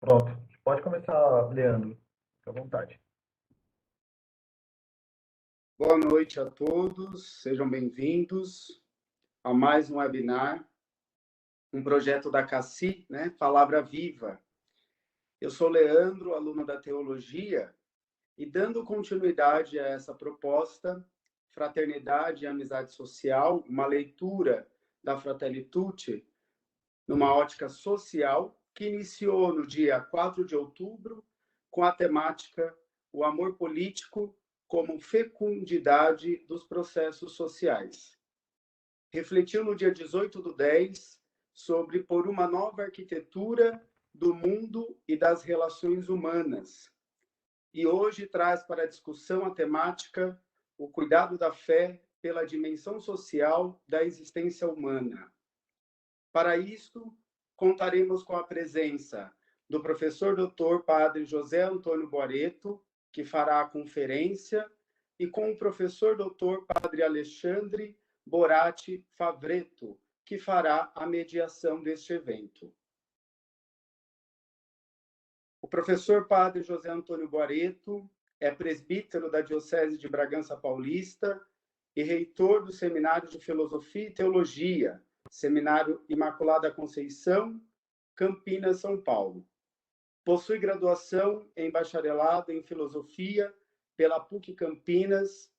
Pronto. Pode começar, Leandro. Fique à vontade. Boa noite a todos, sejam bem-vindos a mais um webinar, um projeto da CACI, né? Palavra Viva. Eu sou Leandro, aluno da Teologia, e dando continuidade a essa proposta, Fraternidade e Amizade Social, uma leitura da Fratelli Tutti, numa ótica social, que iniciou no dia 4 de outubro, com a temática O Amor Político como Fecundidade dos Processos Sociais. Refletiu no dia 18/10 sobre Por uma Nova Arquitetura do Mundo e das Relações Humanas. E hoje traz para a discussão a temática O Cuidado da Fé pela Dimensão Social da Existência Humana. Para isto, contaremos com a presença do professor doutor padre José Antônio Boareto, que fará a conferência, e com o professor doutor padre Alexandre Borati Favreto, que fará a mediação deste evento. O professor padre José Antônio Boareto é presbítero da Diocese de Bragança Paulista e reitor do Seminário de Filosofia e Teologia, Seminário Imaculada Conceição, Campinas, São Paulo. Possui graduação em bacharelado em Filosofia pela PUC Campinas,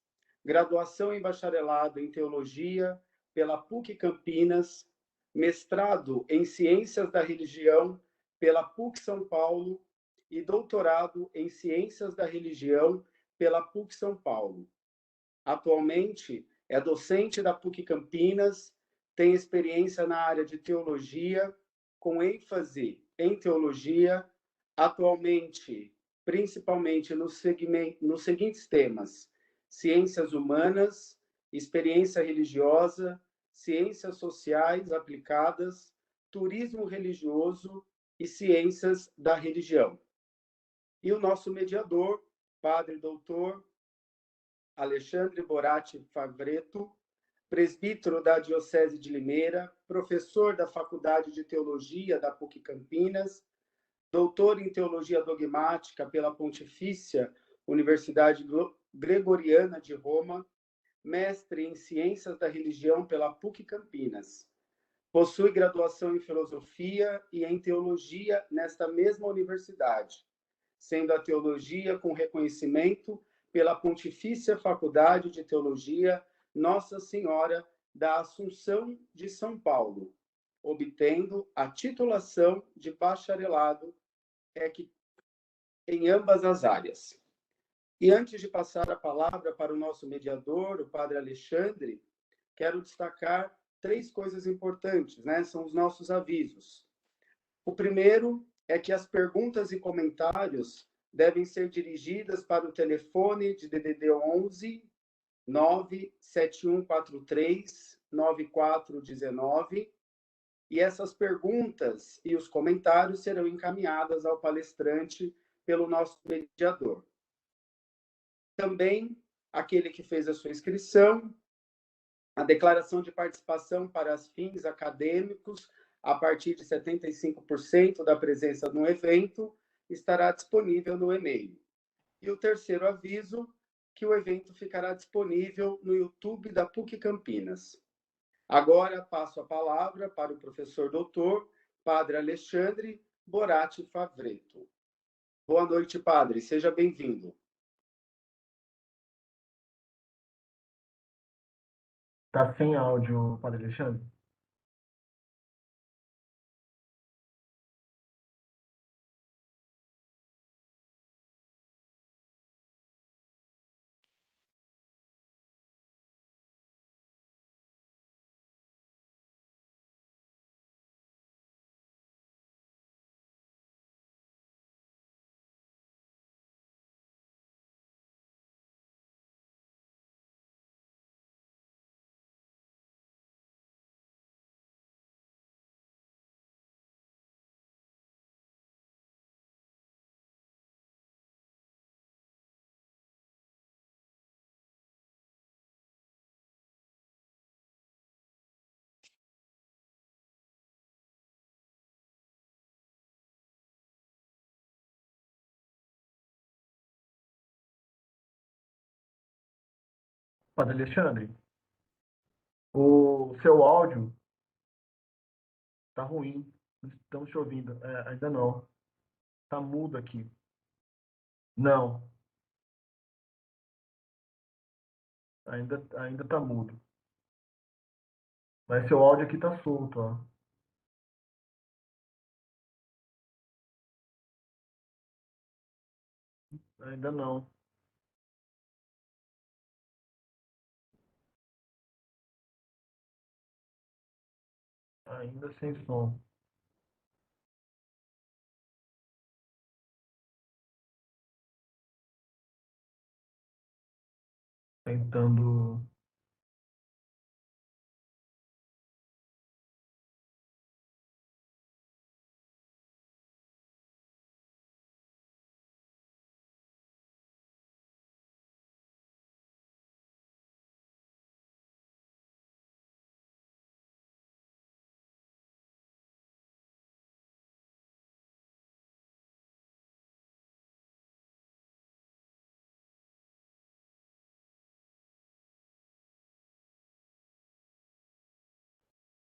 graduação em bacharelado em Teologia pela PUC Campinas, mestrado em Ciências da Religião pela PUC São Paulo e doutorado em Ciências da Religião pela PUC São Paulo. Atualmente é docente da PUC Campinas, tem experiência na área de teologia, com ênfase em teologia, atualmente, principalmente nos seguintes temas: ciências humanas, experiência religiosa, ciências sociais aplicadas, turismo religioso e ciências da religião. E o nosso mediador, padre doutor Alexandre Borati Favreto, presbítero da Diocese de Limeira, professor da Faculdade de Teologia da PUC Campinas, doutor em Teologia Dogmática pela Pontifícia Universidade Gregoriana de Roma, mestre em Ciências da Religião pela PUC Campinas. Possui graduação em Filosofia e em Teologia nesta mesma universidade, sendo a teologia com reconhecimento pela Pontifícia Faculdade de Teologia Nossa Senhora da Assunção de São Paulo, obtendo a titulação de bacharelado em ambas as áreas. E antes de passar a palavra para o nosso mediador, o padre Alexandre, quero destacar três coisas importantes, né? São os nossos avisos. O primeiro é que as perguntas e comentários devem ser dirigidas para o telefone de DDD 11 97143 9419, e essas perguntas e os comentários serão encaminhadas ao palestrante pelo nosso mediador. Também, aquele que fez a sua inscrição, a declaração de participação para fins acadêmicos, a partir de 75% da presença no evento, estará disponível no e-mail. E o terceiro aviso, que o evento ficará disponível no YouTube da PUC Campinas. Agora passo a palavra para o professor doutor, padre Alexandre Borati Favreto. Boa noite, padre. Seja bem-vindo. Tá sem áudio, Padre Alexandre? Padre Alexandre, o seu áudio tá ruim. Estamos te ouvindo. Ainda não. Tá mudo aqui. Não, ainda tá mudo. Mas seu áudio aqui tá solto, ó. Ainda não. Ainda sem som. Tentando.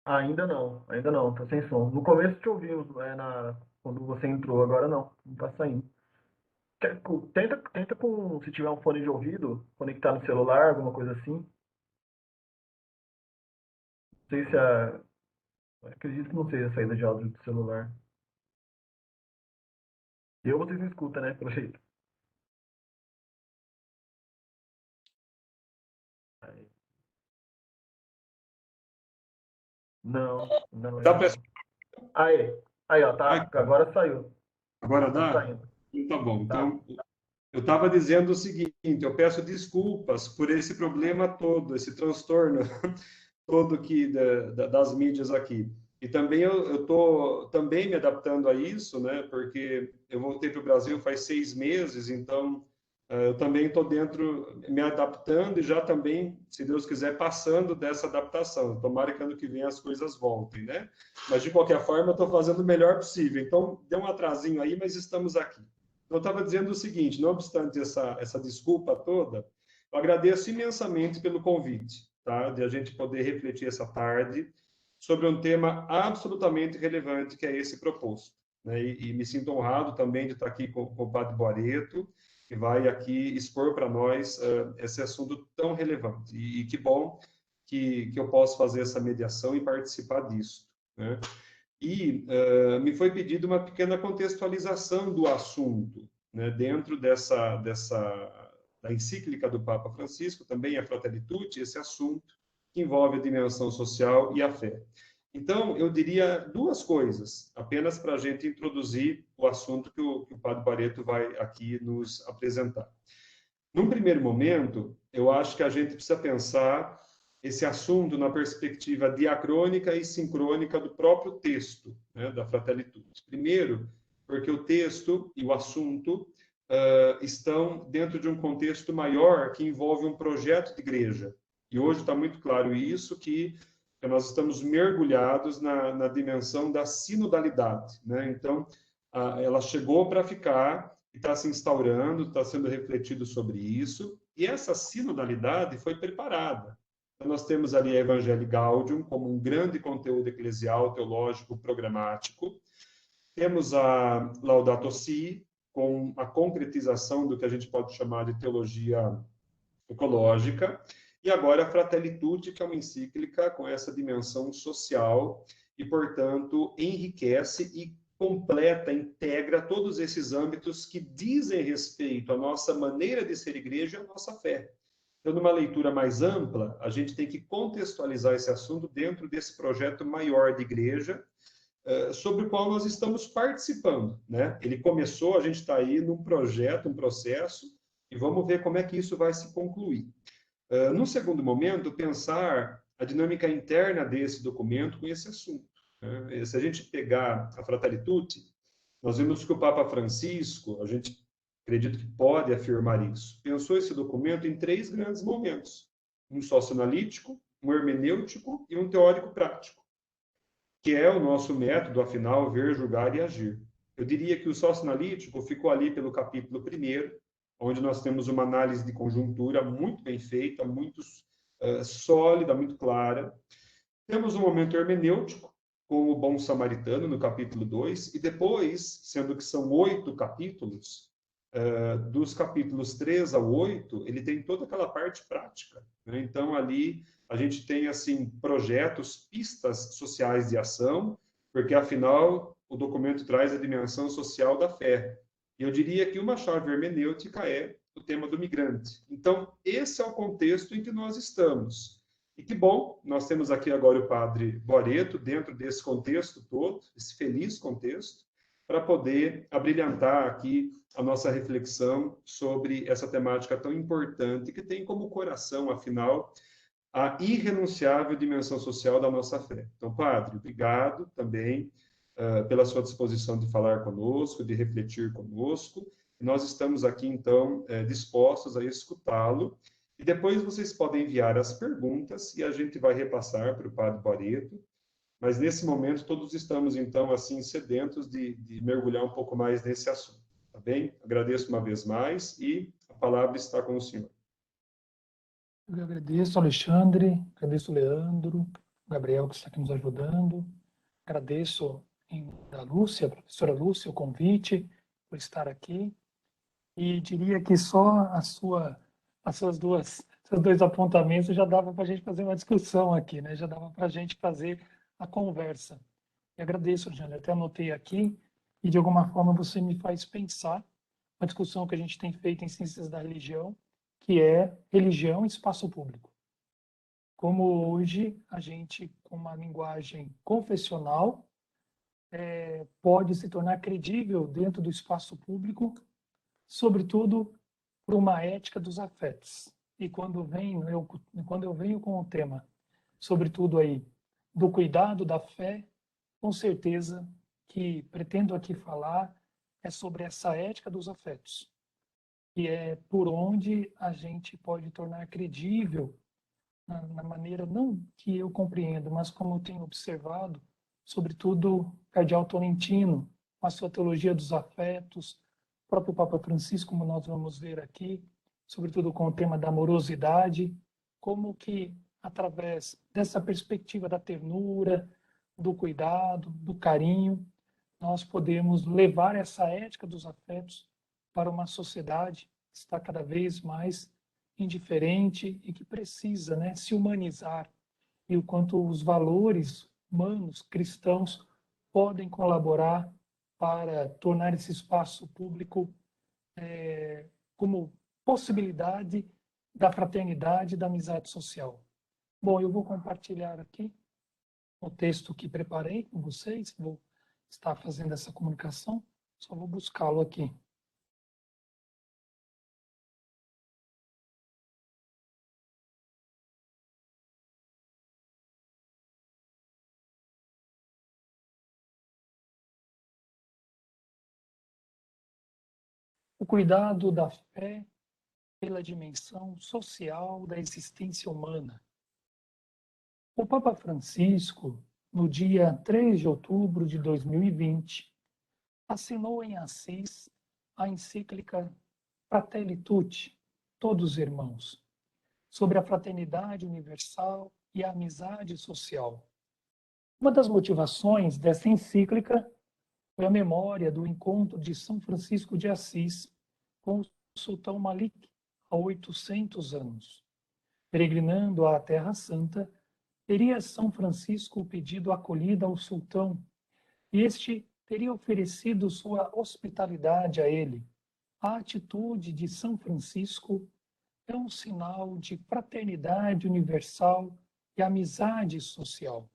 Ainda não, ainda não, tá sem som. No começo te ouvimos, quando você entrou, agora não tá saindo. Tenta com, se tiver um fone de ouvido, conectar no celular, alguma coisa assim. Não sei se a. Acredito que não seja a saída de áudio do celular. Eu vocês não escutam, né? Pelo jeito. Aí. Não, Dá ainda para. não. Aí, ó, tá. Agora saiu. Agora Tá dá? saindo. Então, tá bom. Tá. Então, eu estava dizendo o seguinte: eu peço desculpas por esse problema todo, esse transtorno todo aqui das mídias aqui. E também eu estou também me adaptando a isso, né? Porque eu voltei para o Brasil faz 6 meses, então eu também estou dentro, me adaptando e já também, se Deus quiser, passando dessa adaptação. Tomara que ano que vem as coisas voltem, né? Mas de qualquer forma, eu estou fazendo o melhor possível. Então, deu um atrasinho aí, mas estamos aqui. Eu estava dizendo o seguinte: não obstante essa desculpa toda, eu agradeço imensamente pelo convite, tá? De a gente poder refletir essa tarde sobre um tema absolutamente relevante, que é esse proposto, né? E me sinto honrado também de estar aqui com o Padre Boareto, que vai aqui expor para nós esse assunto tão relevante. E que bom que eu posso fazer essa mediação e participar disso, né? E me foi pedido uma pequena contextualização do assunto, né, dentro da encíclica do Papa Francisco, também a Fratelli Tutti, esse assunto que envolve a dimensão social e a fé. Então, eu diria duas coisas, apenas para a gente introduzir o assunto que o Padre Barreto vai aqui nos apresentar. Num primeiro momento, eu acho que a gente precisa pensar esse assunto na perspectiva diacrônica e sincrônica do próprio texto, né, da Fratelli Tutti. Primeiro, porque o texto e o assunto estão dentro de um contexto maior que envolve um projeto de igreja. E hoje está muito claro isso, que nós estamos mergulhados na dimensão da sinodalidade, né? Então, ela chegou para ficar, está se instaurando, está sendo refletido sobre isso, e essa sinodalidade foi preparada. Então, nós temos ali a Evangelii Gaudium como um grande conteúdo eclesial, teológico, programático. Temos a Laudato Si, com a concretização do que a gente pode chamar de teologia ecológica, e agora a Fratelli Tutti, que é uma encíclica com essa dimensão social e, portanto, enriquece e completa, integra todos esses âmbitos que dizem respeito à nossa maneira de ser igreja e à nossa fé. Então, numa leitura mais ampla, a gente tem que contextualizar esse assunto dentro desse projeto maior de igreja, sobre o qual nós estamos participando, né? Ele começou, a gente está aí num projeto, um processo, e vamos ver como é que isso vai se concluir. No segundo momento, pensar a dinâmica interna desse documento com esse assunto, né? Se a gente pegar a Fratelli Tutti, nós vimos que o Papa Francisco, a gente acredita que pode afirmar isso, pensou esse documento em 3 grandes momentos: um socioanalítico, um hermenêutico e um teórico prático, que é o nosso método, afinal, ver, julgar e agir. Eu diria que o socioanalítico ficou ali pelo capítulo 1º, onde nós temos uma análise de conjuntura muito bem feita, muito sólida, muito clara. Temos um momento hermenêutico, com o bom samaritano, no capítulo 2, e depois, sendo que são 8 capítulos, dos capítulos 3 ao 8, ele tem toda aquela parte prática, né? Então, ali, a gente tem, assim, projetos, pistas sociais de ação, porque, afinal, o documento traz a dimensão social da fé. E eu diria que uma chave hermenêutica é o tema do migrante. Então, esse é o contexto em que nós estamos. E que bom, nós temos aqui agora o padre Boreto, dentro desse contexto todo, esse feliz contexto, para poder abrilhantar aqui a nossa reflexão sobre essa temática tão importante, que tem como coração, afinal, a irrenunciável dimensão social da nossa fé. Então, padre, obrigado também pela sua disposição de falar conosco, de refletir conosco. Nós estamos aqui, então, dispostos a escutá-lo. E depois vocês podem enviar as perguntas e a gente vai repassar para o padre Boreto. Mas, nesse momento, todos estamos, então, assim, sedentos de mergulhar um pouco mais nesse assunto. Tá bem? Agradeço uma vez mais e a palavra está com o senhor. Eu agradeço, Alexandre, agradeço, Leandro, Gabriel, que está aqui nos ajudando. Agradeço a Lúcia, a professora Lúcia, o convite por estar aqui. E diria que só seus dois apontamentos já dava para a gente fazer uma discussão aqui, né? Já dava para a gente fazer a conversa. E agradeço, Alexandre, até anotei aqui, e de alguma forma você me faz pensar uma discussão que a gente tem feito em Ciências da Religião, que é religião e espaço público. Como hoje a gente, com uma linguagem confessional, pode se tornar credível dentro do espaço público, sobretudo por uma ética dos afetos. E quando eu venho com o tema, sobretudo aí, do cuidado da fé, com certeza que pretendo aqui falar é sobre essa ética dos afetos, que é por onde a gente pode tornar credível, na maneira, não que eu compreendo, mas como eu tenho observado, sobretudo o cardeal Tolentino, com a sua teologia dos afetos, o próprio Papa Francisco, como nós vamos ver aqui, sobretudo com o tema da amorosidade, como que, através dessa perspectiva da ternura, do cuidado, do carinho, nós podemos levar essa ética dos afetos para uma sociedade que está cada vez mais indiferente e que precisa, né, se humanizar, e o quanto os valores humanos, cristãos, podem colaborar para tornar esse espaço público como possibilidade da fraternidade e da amizade social. Bom, eu vou compartilhar aqui o texto que preparei com vocês, vou estar fazendo essa comunicação, só vou buscá-lo aqui. O cuidado da fé pela dimensão social da existência humana. O Papa Francisco, no dia 3 de outubro de 2020, assinou em Assis a encíclica Fratelli Tutti, Todos Irmãos, sobre a fraternidade universal e a amizade social. Uma das motivações dessa encíclica foi a memória do encontro de São Francisco de Assis com o sultão Malik há 800 anos. Peregrinando à Terra Santa, teria São Francisco pedido acolhida ao sultão, e este teria oferecido sua hospitalidade a ele. A atitude de São Francisco é um sinal de fraternidade universal e amizade social.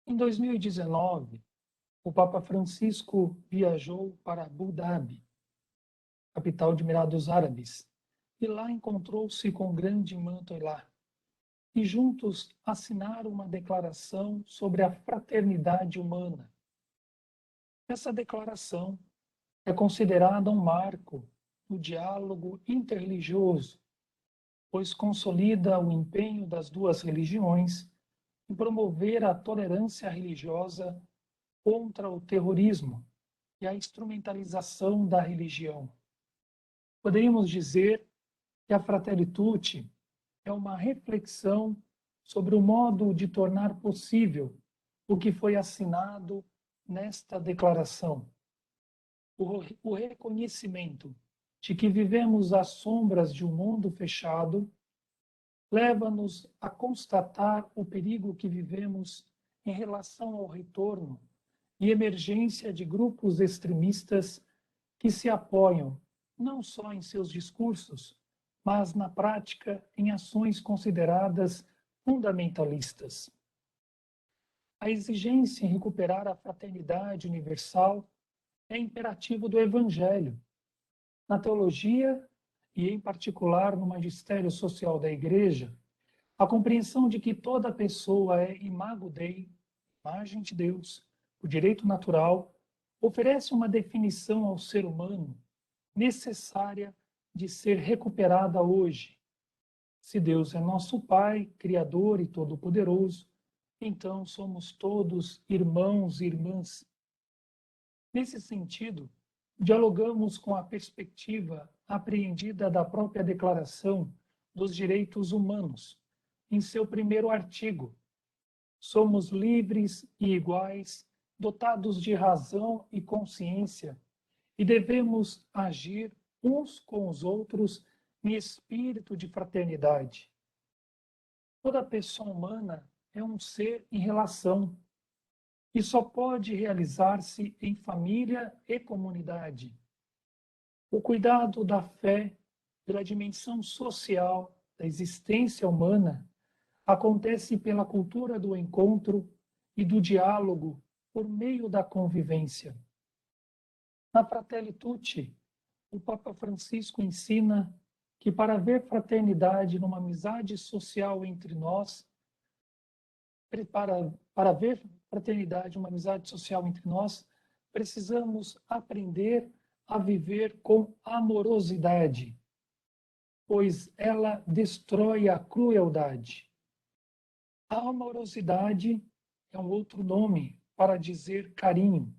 Em 2019, o Papa Francisco viajou para Abu Dhabi, capital de Emirados Árabes, e lá encontrou-se com o grande imã Toilá, e juntos assinaram uma declaração sobre a fraternidade humana. Essa declaração é considerada um marco no diálogo interreligioso, pois consolida o empenho das duas religiões em promover a tolerância religiosa contra o terrorismo e a instrumentalização da religião. poderíamos dizer que a Fratelli Tutti é uma reflexão sobre o modo de tornar possível o que foi assinado nesta declaração. O reconhecimento de que vivemos às sombras de um mundo fechado leva-nos a constatar o perigo que vivemos em relação ao retorno e emergência de grupos extremistas que se apoiam não só em seus discursos, mas na prática em ações consideradas fundamentalistas. A exigência em recuperar a fraternidade universal é imperativo do Evangelho. Na teologia, e em particular no magistério social da Igreja, a compreensão de que toda pessoa é imago Dei, imagem de Deus, o direito natural, oferece uma definição ao ser humano necessária de ser recuperada hoje. Se Deus é nosso Pai, Criador e Todo-Poderoso, então somos todos irmãos e irmãs. Nesse sentido, dialogamos com a perspectiva apreendida da própria Declaração dos Direitos Humanos, em seu primeiro artigo. Somos livres e iguais, dotados de razão e consciência, e devemos agir uns com os outros em espírito de fraternidade. Toda pessoa humana é um ser em relação e só pode realizar-se em família e comunidade. O cuidado da fé pela dimensão social da existência humana acontece pela cultura do encontro e do diálogo por meio da convivência. Na Fratelli Tutti, o Papa Francisco ensina que para haver fraternidade numa amizade social entre nós, para haver fraternidade, uma amizade social entre nós, precisamos aprender a viver com amorosidade, pois ela destrói a crueldade. A amorosidade é um outro nome para dizer carinho.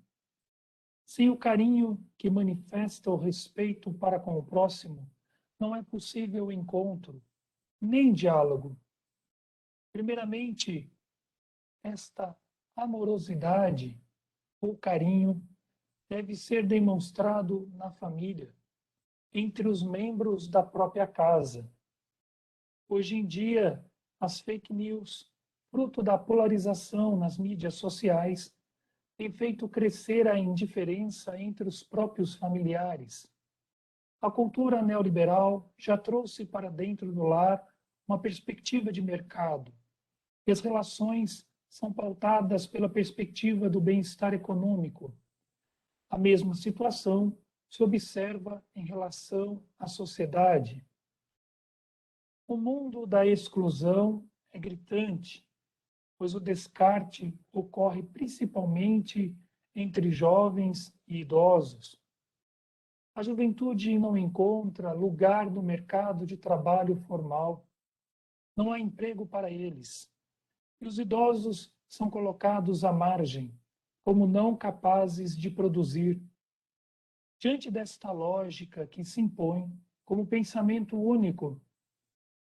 Sem o carinho que manifesta o respeito para com o próximo, não é possível encontro, nem diálogo. Primeiramente, esta amorosidade ou carinho deve ser demonstrado na família, entre os membros da própria casa. Hoje em dia, as fake news, fruto da polarização nas mídias sociais, têm feito crescer a indiferença entre os próprios familiares. A cultura neoliberal já trouxe para dentro do lar uma perspectiva de mercado, e as relações são pautadas pela perspectiva do bem-estar econômico. A mesma situação se observa em relação à sociedade. O mundo da exclusão é gritante, pois o descarte ocorre principalmente entre jovens e idosos. A juventude não encontra lugar no mercado de trabalho formal. Não há emprego para eles. E os idosos são colocados à margem, como não capazes de produzir. Diante desta lógica que se impõe como pensamento único,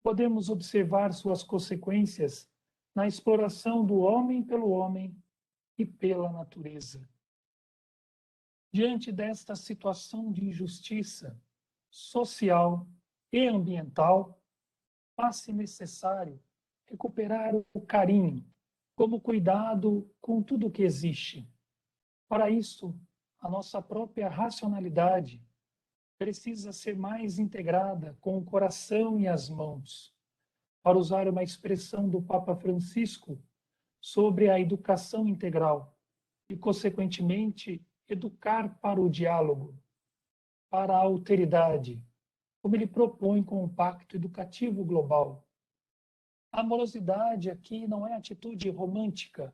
podemos observar suas consequências na exploração do homem pelo homem e pela natureza. Diante desta situação de injustiça social e ambiental, faz-se necessário recuperar o carinho como cuidado com tudo o que existe. Para isso, a nossa própria racionalidade precisa ser mais integrada com o coração e as mãos. Para usar uma expressão do Papa Francisco sobre a educação integral e, consequentemente, educar para o diálogo, para a alteridade, como ele propõe com o Pacto Educativo Global. A amorosidade aqui não é atitude romântica,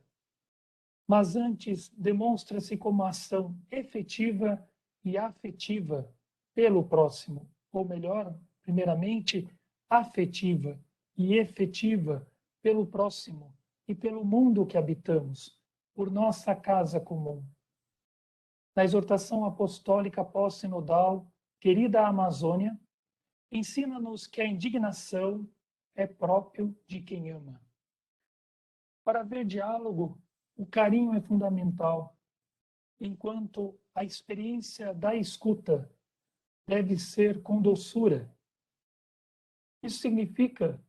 mas antes demonstra-se como ação efetiva e afetiva pelo próximo, ou melhor, primeiramente, afetiva e efetiva pelo próximo e pelo mundo que habitamos, por nossa casa comum. Na exortação apostólica pós-sinodal querida Amazônia, ensina-nos que a indignação é próprio de quem ama. Para haver diálogo, o carinho é fundamental, enquanto a experiência da escuta deve ser com doçura. Isso significa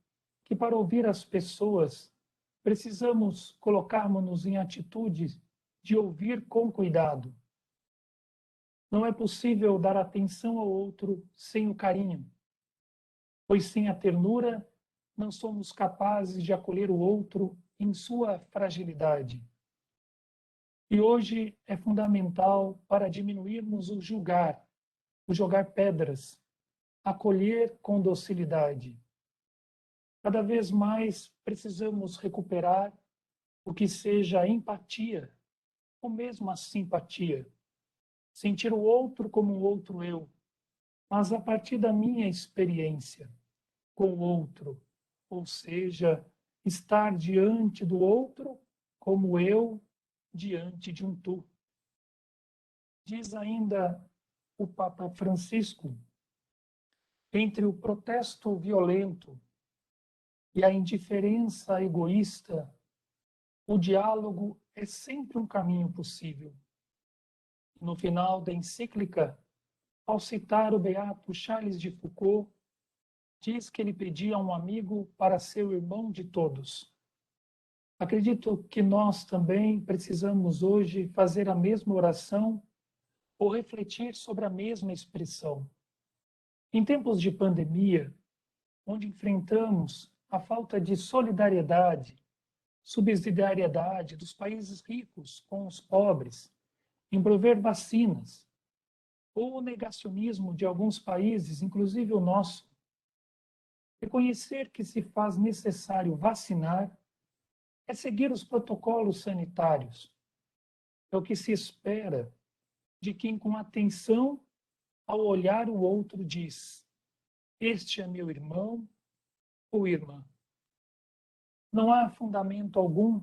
que para ouvir as pessoas, precisamos colocarmos-nos em atitude de ouvir com cuidado. Não é possível dar atenção ao outro sem o carinho, pois sem a ternura não somos capazes de acolher o outro em sua fragilidade. E hoje é fundamental para diminuirmos o jogar pedras, acolher com docilidade. Cada vez mais precisamos recuperar o que seja a empatia, ou mesmo a simpatia. Sentir o outro como um outro eu, mas a partir da minha experiência com o outro, ou seja, estar diante do outro como eu diante de um tu. Diz ainda o Papa Francisco, entre o protesto violento e a indiferença egoísta, o diálogo é sempre um caminho possível. No final da encíclica, ao citar o beato Charles de Foucault, diz que ele pedia a um amigo para ser o irmão de todos. Acredito que nós também precisamos hoje fazer a mesma oração ou refletir sobre a mesma expressão. Em tempos de pandemia, onde enfrentamos a falta de solidariedade, subsidiariedade dos países ricos com os pobres, em prover vacinas, ou o negacionismo de alguns países, inclusive o nosso, reconhecer que se faz necessário vacinar é seguir os protocolos sanitários. É o que se espera de quem, com atenção, ao olhar o outro, diz: este é meu irmão ou irmã. Não há fundamento algum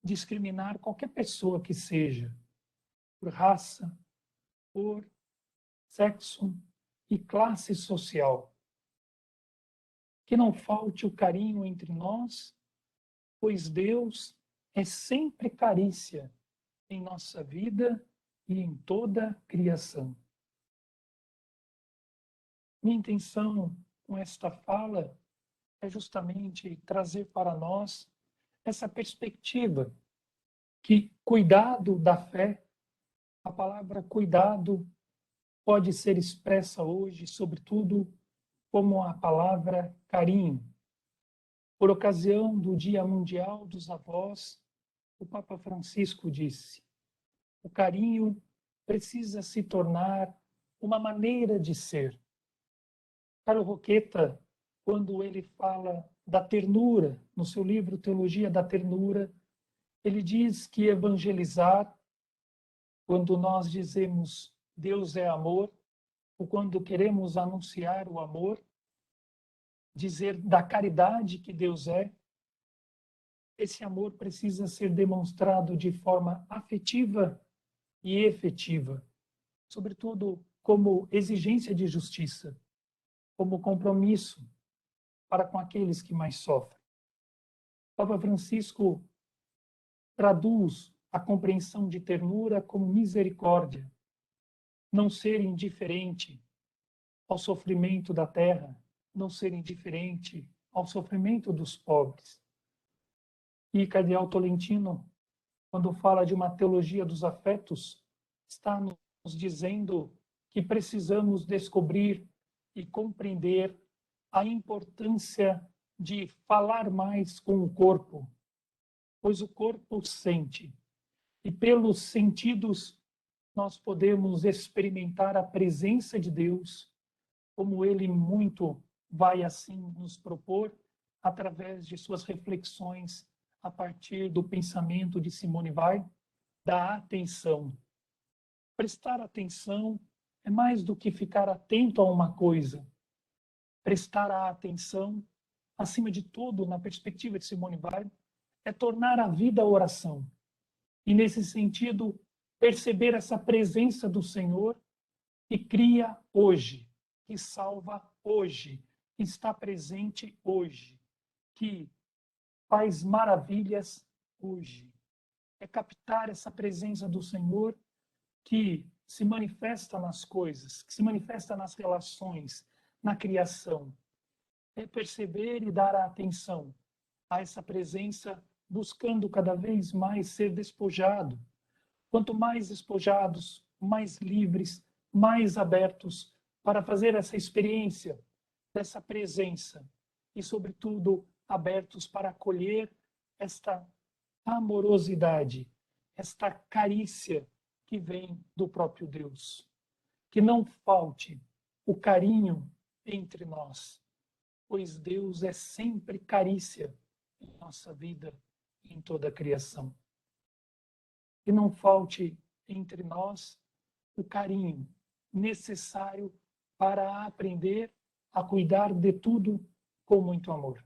discriminar qualquer pessoa que seja, por raça, cor, sexo e classe social. Que não falte o carinho entre nós, pois Deus é sempre carícia em nossa vida e em toda a criação. Minha intenção com esta fala é justamente trazer para nós essa perspectiva que cuidado da fé, a palavra cuidado pode ser expressa hoje, sobretudo, como a palavra carinho. Por ocasião do Dia Mundial dos Avós, o Papa Francisco disse: o carinho precisa se tornar uma maneira de ser. Carlo Roqueta, quando ele fala da ternura, no seu livro Teologia da Ternura, ele diz que evangelizar, quando nós dizemos Deus é amor, ou quando queremos anunciar o amor, dizer da caridade que Deus é, esse amor precisa ser demonstrado de forma afetiva e efetiva, sobretudo como exigência de justiça, como compromisso para com aqueles que mais sofrem. Papa Francisco traduz a compreensão de ternura como misericórdia, não ser indiferente ao sofrimento da terra, não ser indiferente ao sofrimento dos pobres. E Cardeal Tolentino, quando fala de uma teologia dos afetos, está nos dizendo que precisamos descobrir e compreender a importância de falar mais com o corpo, pois o corpo sente, e pelos sentidos nós podemos experimentar a presença de Deus, como Ele muito vai assim nos propor, através de suas reflexões a partir do pensamento de Simone Weil, da atenção. Prestar atenção é mais do que ficar atento a uma coisa. Prestar a atenção, acima de tudo, na perspectiva de Simone Weil, é tornar a vida oração. E, nesse sentido, perceber essa presença do Senhor que cria hoje, que salva hoje, que está presente hoje, que faz maravilhas hoje. É captar essa presença do Senhor que se manifesta nas coisas, que se manifesta nas relações, na criação. É perceber e dar a atenção a essa presença, buscando cada vez mais ser despojado. Quanto mais despojados, mais livres, mais abertos para fazer essa experiência dessa presença e, sobretudo, abertos para acolher esta amorosidade, esta carícia que vem do próprio Deus. Que não falte o carinho entre nós, pois Deus é sempre carícia em nossa vida e em toda a criação. Que não falte entre nós o carinho necessário para aprender a cuidar de tudo com muito amor.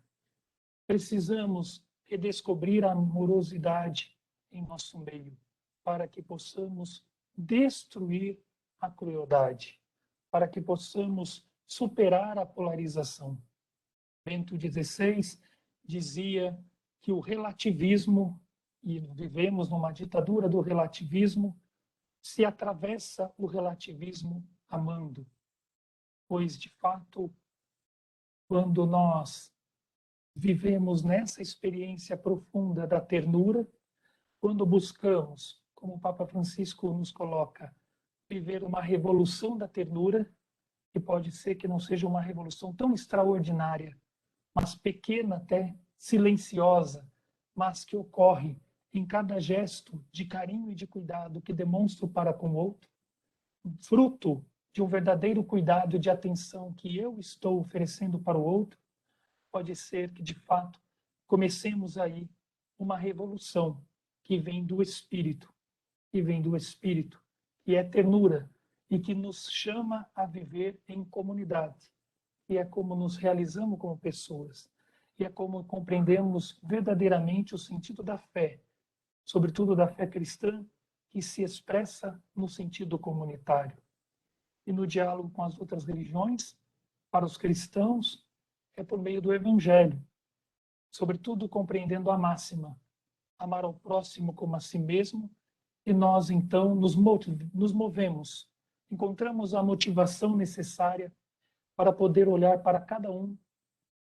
Precisamos redescobrir a amorosidade em nosso meio, para que possamos destruir a crueldade, para que possamos superar a polarização. Bento XVI dizia que o relativismo, e vivemos numa ditadura do relativismo, se atravessa o relativismo amando. Pois, de fato, quando nós vivemos nessa experiência profunda da ternura, quando buscamos, como o Papa Francisco nos coloca, viver uma revolução da ternura, que pode ser que não seja uma revolução tão extraordinária, mas pequena até, silenciosa, mas que ocorre em cada gesto de carinho e de cuidado que demonstro para com o outro, fruto de um verdadeiro cuidado e de atenção que eu estou oferecendo para o outro, pode ser que, de fato, comecemos aí uma revolução que vem do Espírito, que é ternura e que nos chama a viver em comunidade. E é como nos realizamos como pessoas, e é como compreendemos verdadeiramente o sentido da fé, sobretudo da fé cristã, que se expressa no sentido comunitário. E no diálogo com as outras religiões, para os cristãos, é por meio do Evangelho, sobretudo compreendendo a máxima, amar ao próximo como a si mesmo, e nós então nos movemos, encontramos a motivação necessária para poder olhar para cada um,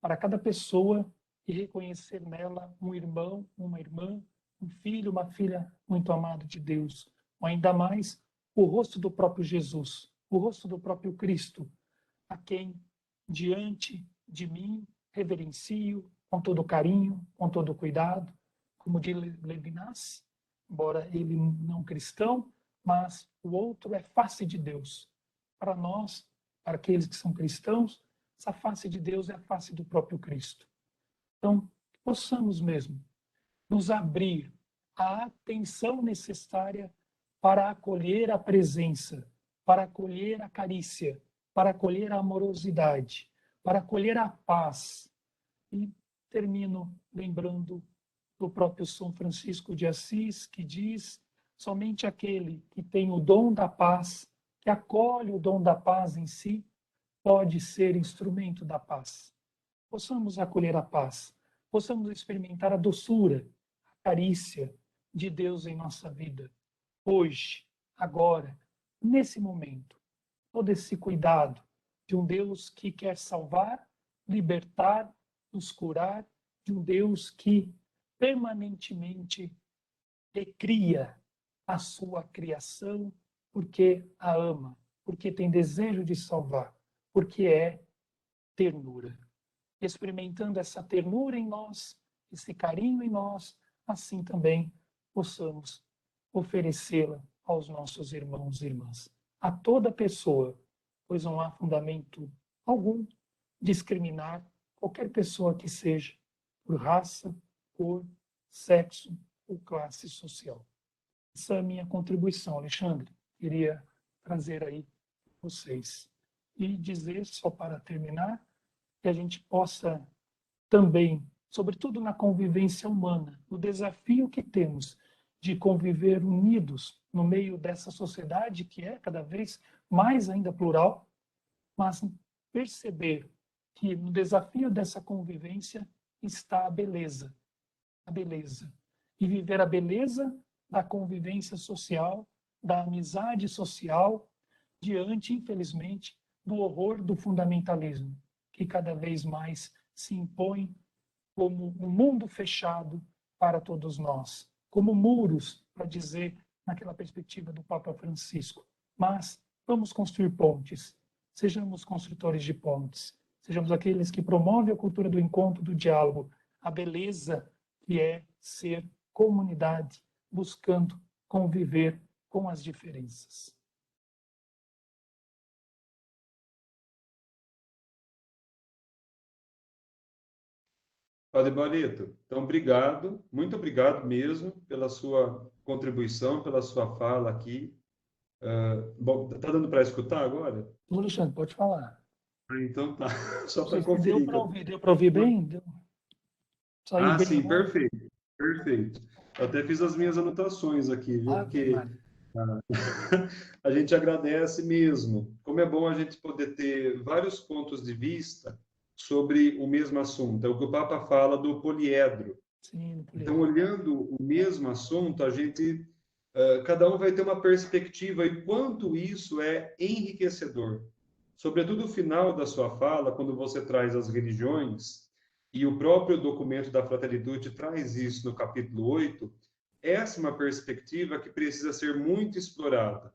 para cada pessoa e reconhecer nela um irmão, uma irmã, um filho, uma filha muito amado de Deus, ou ainda mais o rosto do próprio Jesus, o rosto do próprio Cristo, a quem diante de mim reverencio com todo carinho, com todo cuidado, como diz Levinas, embora ele não cristão, mas o outro é face de Deus. Para nós, para aqueles que são cristãos, essa face de Deus é a face do próprio Cristo. Então, que possamos mesmo nos abrir à atenção necessária para acolher a presença, para acolher a carícia, para acolher a amorosidade, para acolher a paz. E termino lembrando do próprio São Francisco de Assis, que diz: somente aquele que tem o dom da paz, que acolhe o dom da paz em si, pode ser instrumento da paz. Possamos acolher a paz, possamos experimentar a doçura, a carícia de Deus em nossa vida. Hoje, agora, nesse momento, todo esse cuidado de um Deus que quer salvar, libertar, nos curar, de um Deus que permanentemente recria a sua criação porque a ama, porque tem desejo de salvar, porque é ternura. Experimentando essa ternura em nós, esse carinho em nós, assim também possamos oferecê-la aos nossos irmãos e irmãs, a toda pessoa, pois não há fundamento algum discriminar qualquer pessoa que seja, por raça, cor, sexo ou classe social. Essa é a minha contribuição, Alexandre. Queria trazer aí vocês. E dizer, só para terminar, que a gente possa também, sobretudo na convivência humana, no desafio que temos de conviver unidos no meio dessa sociedade que é cada vez mais ainda plural, mas perceber que no desafio dessa convivência está a beleza. A beleza. E viver a beleza da convivência social, da amizade social, diante, infelizmente, do horror do fundamentalismo, que cada vez mais se impõe como um mundo fechado para todos nós, como muros, para dizer, naquela perspectiva do Papa Francisco. Mas vamos construir pontes, sejamos construtores de pontes, sejamos aqueles que promovem a cultura do encontro, do diálogo, a beleza que é ser comunidade, buscando conviver com as diferenças. Padre Barreto, então obrigado, muito obrigado mesmo pela sua contribuição, pela sua fala aqui. Bom, tá dando para escutar agora? Ô, Alexandre, pode falar. Então tá, só para Deu conferir. para ouvir bem? Saiu bem? Sim, perfeito, perfeito. Eu até fiz as minhas anotações aqui, viu? Porque a gente agradece mesmo. Como é bom a gente poder ter vários pontos de vista sobre o mesmo assunto. É o que o Papa fala do poliedro. Sim, então, olhando o mesmo assunto, a gente, cada um vai ter uma perspectiva e quanto isso é enriquecedor. Sobretudo no final da sua fala, quando você traz as religiões, e o próprio documento da Fratelli traz isso no capítulo 8, essa é uma perspectiva que precisa ser muito explorada,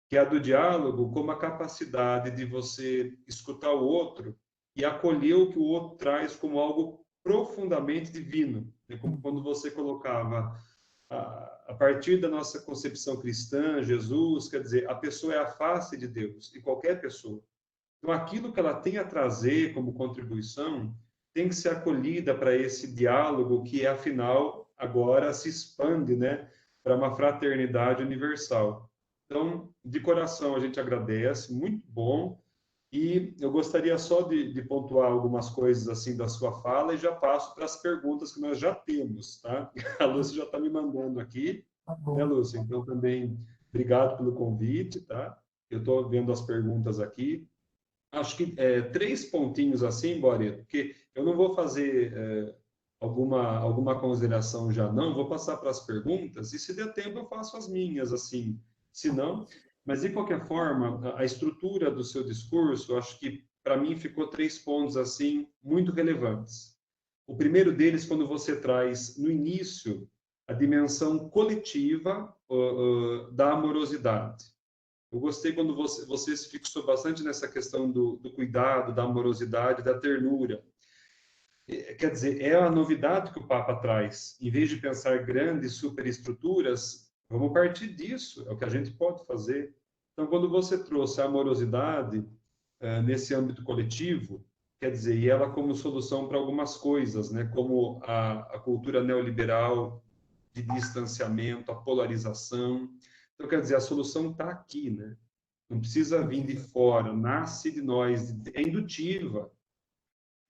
que é a do diálogo como a capacidade de você escutar o outro e acolher o que o outro traz como algo profundamente divino. Como quando você colocava, a partir da nossa concepção cristã, Jesus, quer dizer, a pessoa é a face de Deus, e qualquer pessoa. Então, aquilo que ela tem a trazer como contribuição tem que ser acolhida para esse diálogo que, afinal, agora se expande, né, para uma fraternidade universal. Então, de coração, a gente agradece, muito bom. E eu gostaria só de pontuar algumas coisas assim da sua fala e já passo para as perguntas que nós já temos, tá? A Lúcia já está me mandando aqui, né, Lúcia? Então, também, obrigado pelo convite, tá? Eu estou vendo as perguntas aqui. Acho que 3 pontinhos assim, Boreto, porque eu não vou fazer alguma consideração já não, vou passar para as perguntas e se der tempo eu faço as minhas, assim, se não. Mas, de qualquer forma, a estrutura do seu discurso, acho que, para mim, ficou 3 pontos, assim, muito relevantes. O primeiro deles, quando você traz, no início, a dimensão coletiva da amorosidade. Eu gostei quando você se fixou bastante nessa questão do cuidado, da amorosidade, da ternura. Quer dizer, é a novidade que o Papa traz. Em vez de pensar grandes superestruturas, vamos partir disso, é o que a gente pode fazer. Então, quando você trouxe a amorosidade nesse âmbito coletivo, quer dizer, e ela como solução para algumas coisas, né? Como a cultura neoliberal de distanciamento, a polarização. Então, quer dizer, a solução está aqui, né? Não precisa vir de fora, nasce de nós, é indutiva.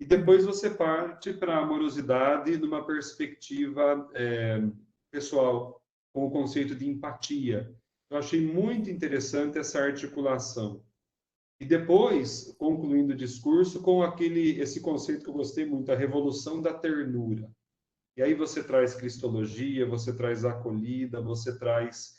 E depois você parte para a amorosidade numa perspectiva pessoal, com o conceito de empatia. Eu achei muito interessante essa articulação. E depois, concluindo o discurso, com esse conceito que eu gostei muito, a revolução da ternura. E aí você traz cristologia, você traz acolhida, você traz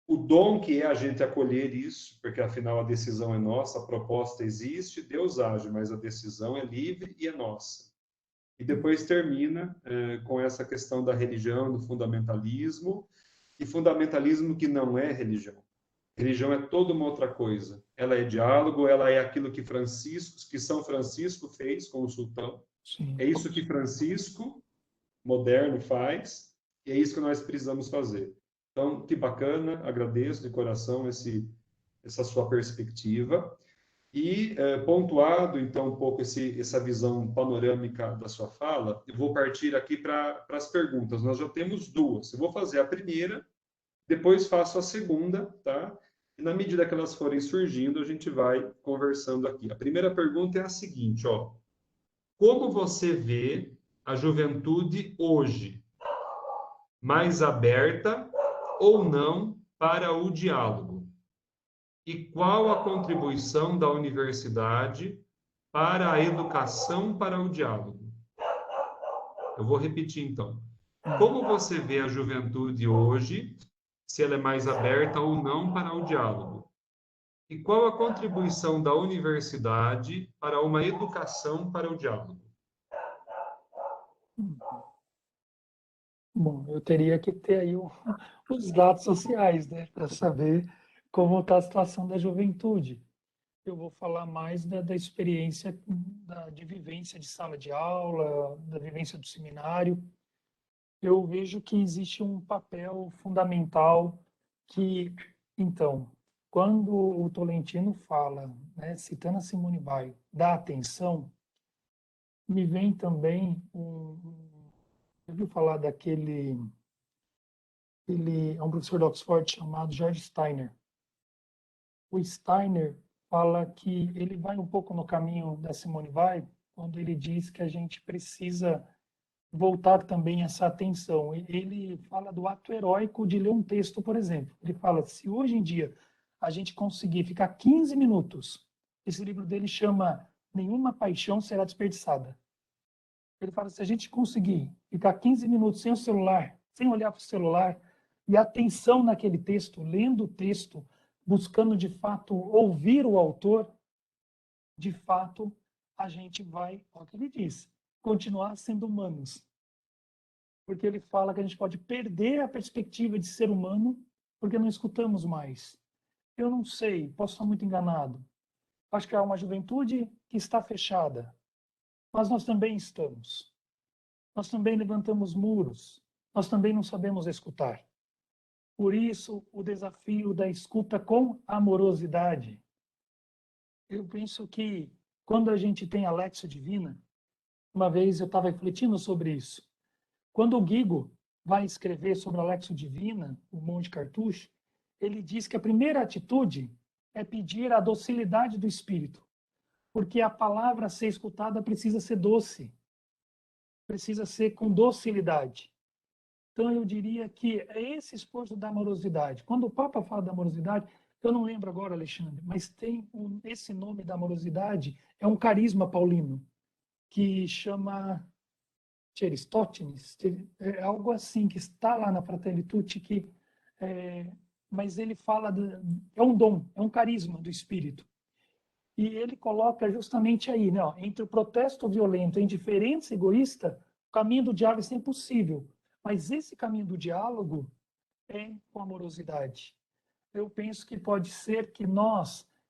o dom que é a gente acolher isso, porque afinal a decisão é nossa, a proposta existe, Deus age, mas a decisão é livre e é nossa. E depois termina com essa questão da religião, do fundamentalismo, e fundamentalismo que não é religião. Religião é toda uma outra coisa. Ela é diálogo, ela é aquilo que São Francisco fez com o sultão. Sim. É isso que Francisco, moderno, faz, e é isso que nós precisamos fazer. Então, que bacana, agradeço de coração essa sua perspectiva. E, pontuado, então, um pouco essa visão panorâmica da sua fala, eu vou partir aqui para as perguntas. Nós já temos 2. Eu vou fazer a primeira, depois faço a segunda, tá? E, na medida que elas forem surgindo, a gente vai conversando aqui. A primeira pergunta é a seguinte, ó. Como você vê a juventude hoje? Mais aberta ou não para o diálogo? E qual a contribuição da universidade para a educação para o diálogo? Eu vou repetir, então. Como você vê a juventude hoje, se ela é mais aberta ou não para o diálogo? E qual a contribuição da universidade para uma educação para o diálogo? Bom, eu teria que ter aí os dados sociais, né, para saber como está a situação da juventude. Eu vou falar mais da experiência de vivência de sala de aula, da vivência do seminário. Eu vejo que existe um papel fundamental que, então, quando o Tolentino fala, né, citando a Simone Weil, da atenção, me vem também eu ouvi falar ele é um professor de Oxford chamado George Steiner. O Steiner fala que ele vai um pouco no caminho da Simone Weil, quando ele diz que a gente precisa voltar também essa atenção. Ele fala do ato heróico de ler um texto, por exemplo. Ele fala, se hoje em dia a gente conseguir ficar 15 minutos, esse livro dele chama Nenhuma Paixão Será Desperdiçada. Ele fala, se a gente conseguir ficar 15 minutos sem o celular, sem olhar para o celular, e atenção naquele texto, lendo o texto, buscando de fato ouvir o autor, de fato a gente vai, olha o que ele diz, continuar sendo humanos. Porque ele fala que a gente pode perder a perspectiva de ser humano porque não escutamos mais. Eu não sei, posso estar muito enganado. Acho que há uma juventude que está fechada, mas nós também estamos. Nós também levantamos muros, nós também não sabemos escutar. Por isso, o desafio da escuta com amorosidade. Eu penso que quando a gente tem a Lexio Divina, uma vez eu estava refletindo sobre isso. Quando o Guigo vai escrever sobre a Lexio Divina, o Monte Cartucho, ele diz que a primeira atitude é pedir a docilidade do espírito, porque a palavra a ser escutada precisa ser doce, precisa ser com docilidade. Então, eu diria que é esse esforço da amorosidade. Quando o Papa fala da amorosidade, eu não lembro agora, Alexandre, mas tem esse nome da amorosidade, é um carisma paulino, que chama Aristótenes, é algo assim, que está lá na Fratelli Tutti, mas ele fala, é um dom, é um carisma do Espírito. E ele coloca justamente aí, né, entre o protesto violento e a indiferença egoísta, o caminho do diálogo é impossível. Mas esse caminho do diálogo é com amorosidade. Eu penso que pode ser que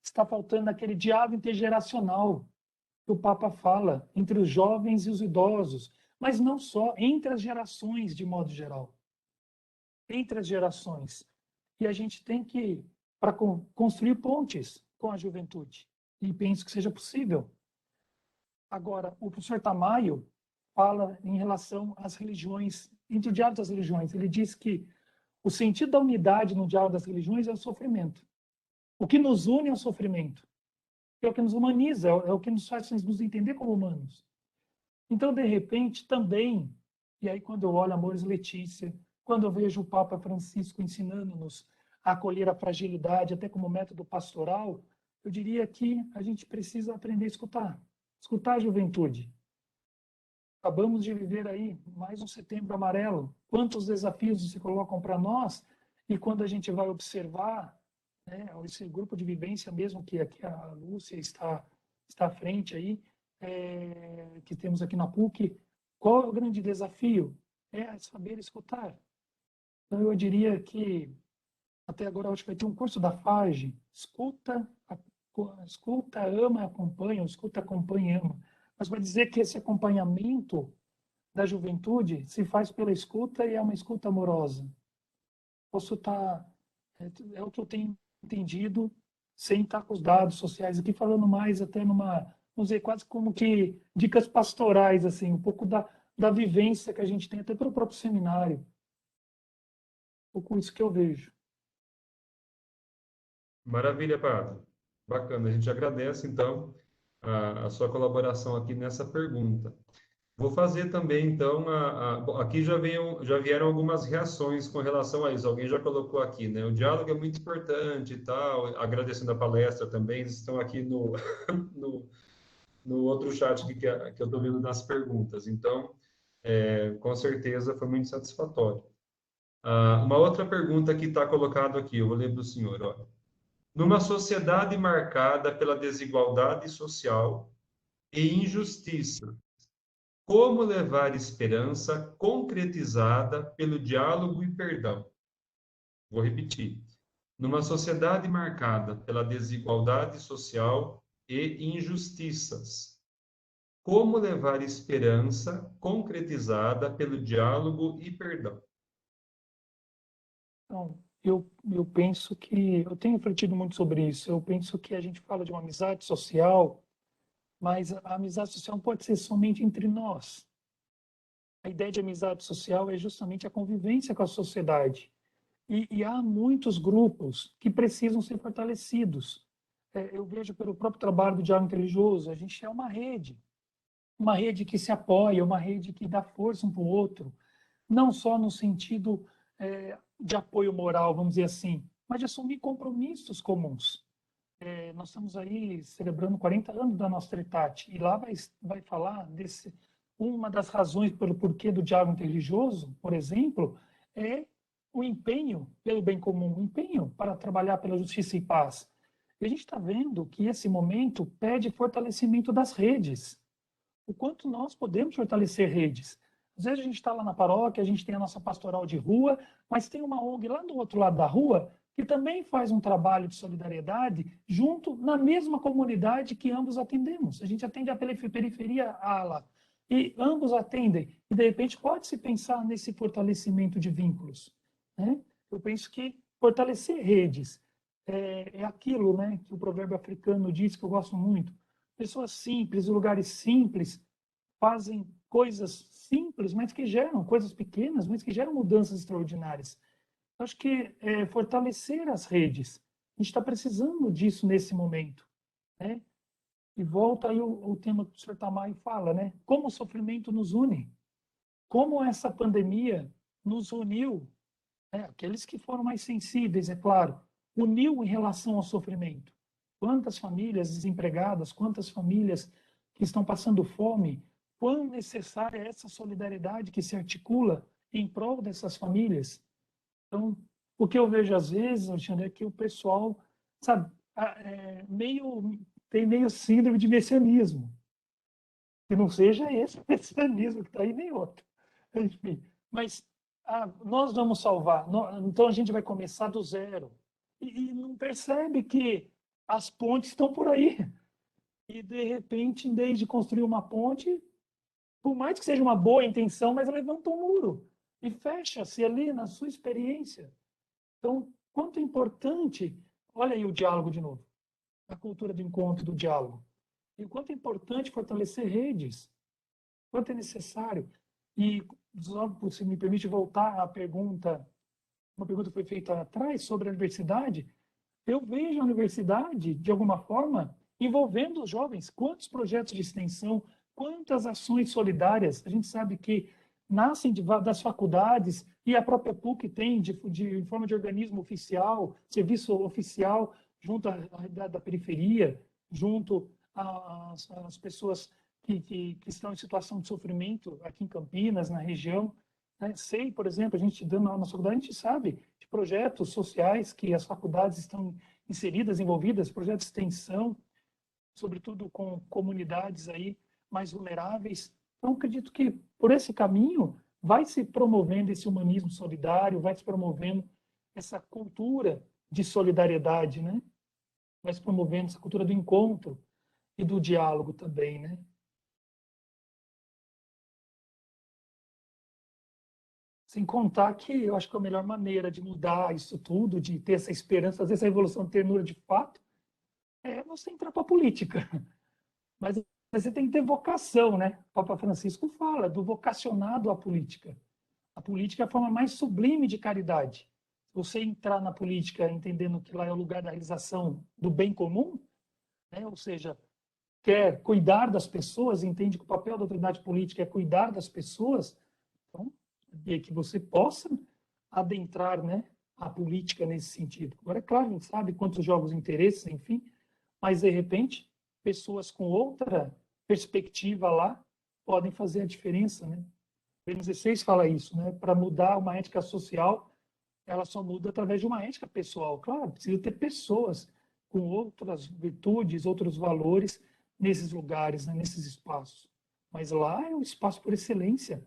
está faltando aquele diálogo intergeracional que o Papa fala, entre os jovens e os idosos, mas não só, entre as gerações de modo geral. Entre as gerações. E a gente tem que, para construir pontes com a juventude. E penso que seja possível. Agora, o professor Tamayo fala em relação às religiões, entre o diálogo das religiões. Ele diz que o sentido da unidade no diálogo das religiões é o sofrimento. O que nos une é o sofrimento. É o que nos humaniza, é o que nos faz nos entender como humanos. Então, de repente, também, e aí quando eu olho Amores Letícia, quando eu vejo o Papa Francisco ensinando-nos a acolher a fragilidade, até como método pastoral, eu diria que a gente precisa aprender a escutar. Escutar a juventude. Acabamos de viver aí mais um Setembro Amarelo. Quantos desafios se colocam para nós? E quando a gente vai observar, né, esse grupo de vivência mesmo que aqui a Lúcia está à frente aí, que temos aqui na PUC, qual é o grande desafio? É saber escutar. Então, eu diria que até agora acho que vai ter um curso da FAGE, escuta, ama, acompanha, escuta, acompanha e ama. Mas vai dizer que esse acompanhamento da juventude se faz pela escuta e é uma escuta amorosa. Posso estar... É o que eu tenho entendido, sem estar com os dados sociais aqui, falando mais até numa, vamos dizer, quase como que dicas pastorais, assim, um pouco da vivência que a gente tem até pelo próprio seminário. Um pouco isso que eu vejo. Maravilha, Padre. Bacana. A gente agradece, então, a sua colaboração aqui nessa pergunta. Vou fazer também, então, bom, aqui já vieram algumas reações com relação a isso. Alguém já colocou aqui, né? O diálogo é muito importante e tal. Agradecendo a palestra também, eles estão aqui no, no outro chat que eu estou vendo nas perguntas. Então, com certeza foi muito satisfatório. Uma outra pergunta que está colocado aqui, eu vou ler para o senhor. Ó. Numa sociedade marcada pela desigualdade social e injustiça, como levar esperança concretizada pelo diálogo e perdão? Vou repetir. Numa sociedade marcada pela desigualdade social e injustiças, como levar esperança concretizada pelo diálogo e perdão? Então, eu penso que, eu tenho refletido muito sobre isso, eu penso que a gente fala de uma amizade social, mas a amizade social não pode ser somente entre nós. A ideia de amizade social é justamente a convivência com a sociedade. E há muitos grupos que precisam ser fortalecidos. Eu vejo pelo próprio trabalho do diálogo interreligioso, a gente é uma rede que se apoia, uma rede que dá força um para o outro, não só no sentido de apoio moral, vamos dizer assim, mas de assumir compromissos comuns. Nós estamos aí celebrando 40 anos da nossa Trinitate, e lá vai falar desse. Uma das razões pelo porquê do diálogo interreligioso, por exemplo, é o empenho pelo bem comum, o empenho para trabalhar pela justiça e paz. E a gente está vendo que esse momento pede fortalecimento das redes. O quanto nós podemos fortalecer redes. Às vezes a gente está lá na paróquia, a gente tem a nossa pastoral de rua, mas tem uma ONG lá do outro lado da rua que também faz um trabalho de solidariedade junto na mesma comunidade que ambos atendemos. A gente atende a periferia ala e ambos atendem. E, de repente, pode-se pensar nesse fortalecimento de vínculos. Né? Eu penso que fortalecer redes é aquilo, né, que o provérbio africano diz, que eu gosto muito. Pessoas simples, lugares simples, fazem coisas simples, mas que geram coisas pequenas, mas que geram mudanças extraordinárias. Eu acho que fortalecer as redes, a gente está precisando disso nesse momento, né? E volta aí o tema que o Sr. Tamayo fala, né? Como o sofrimento nos une, como essa pandemia nos uniu, né? Aqueles que foram mais sensíveis, é claro, uniu em relação ao sofrimento. Quantas famílias desempregadas, quantas famílias que estão passando fome, quão necessária é essa solidariedade que se articula em prol dessas famílias. Então, o que eu vejo às vezes, Alexandre, é que o pessoal, sabe, tem meio síndrome de messianismo. Que não seja esse messianismo que está aí, nem outro. Enfim, mas nós vamos salvar, então a gente vai começar do zero. E não percebe que as pontes estão por aí. E, de repente, em vez de construir uma ponte, por mais que seja uma boa intenção, mas levanta um muro e fecha-se ali na sua experiência. Então, quanto é importante, olha aí o diálogo de novo, a cultura do encontro, do diálogo. E o quanto é importante fortalecer redes, quanto é necessário. E, se me permite voltar à pergunta, uma pergunta foi feita atrás sobre a universidade, eu vejo a universidade, de alguma forma, envolvendo os jovens. Quantos projetos de extensão, quantas ações solidárias. A gente sabe que nascem das faculdades e a própria PUC tem, em forma de organismo oficial, serviço oficial, junto da periferia, junto às pessoas que estão em situação de sofrimento aqui em Campinas, na região. Sei, por exemplo, a gente dando na nossa faculdade, a gente sabe de projetos sociais que as faculdades estão inseridas, envolvidas, projetos de extensão, sobretudo com comunidades aí mais vulneráveis. Então, acredito que por esse caminho vai se promovendo esse humanismo solidário, vai se promovendo essa cultura de solidariedade, né? Vai se promovendo essa cultura do encontro e do diálogo também, né? Sem contar que eu acho que a melhor maneira de mudar isso tudo, de ter essa esperança, fazer essa revolução de ternura de fato, é você entrar para a política. Mas você tem que ter vocação, né? O Papa Francisco fala do vocacionado à política. A política é a forma mais sublime de caridade. Você entrar na política entendendo que lá é o lugar da realização do bem comum, né? Ou seja, quer cuidar das pessoas, entende que o papel da autoridade política é cuidar das pessoas, então, é que você possa adentrar, né, a política nesse sentido. Agora, é claro, a gente sabe quantos jogos de interesses, enfim, mas, de repente, pessoas com outra perspectiva lá podem fazer a diferença, né? O BN16 fala isso, né? Para mudar uma ética social, ela só muda através de uma ética pessoal. Claro, precisa ter pessoas com outras virtudes, outros valores nesses lugares, né? Nesses espaços. Mas lá é o espaço por excelência.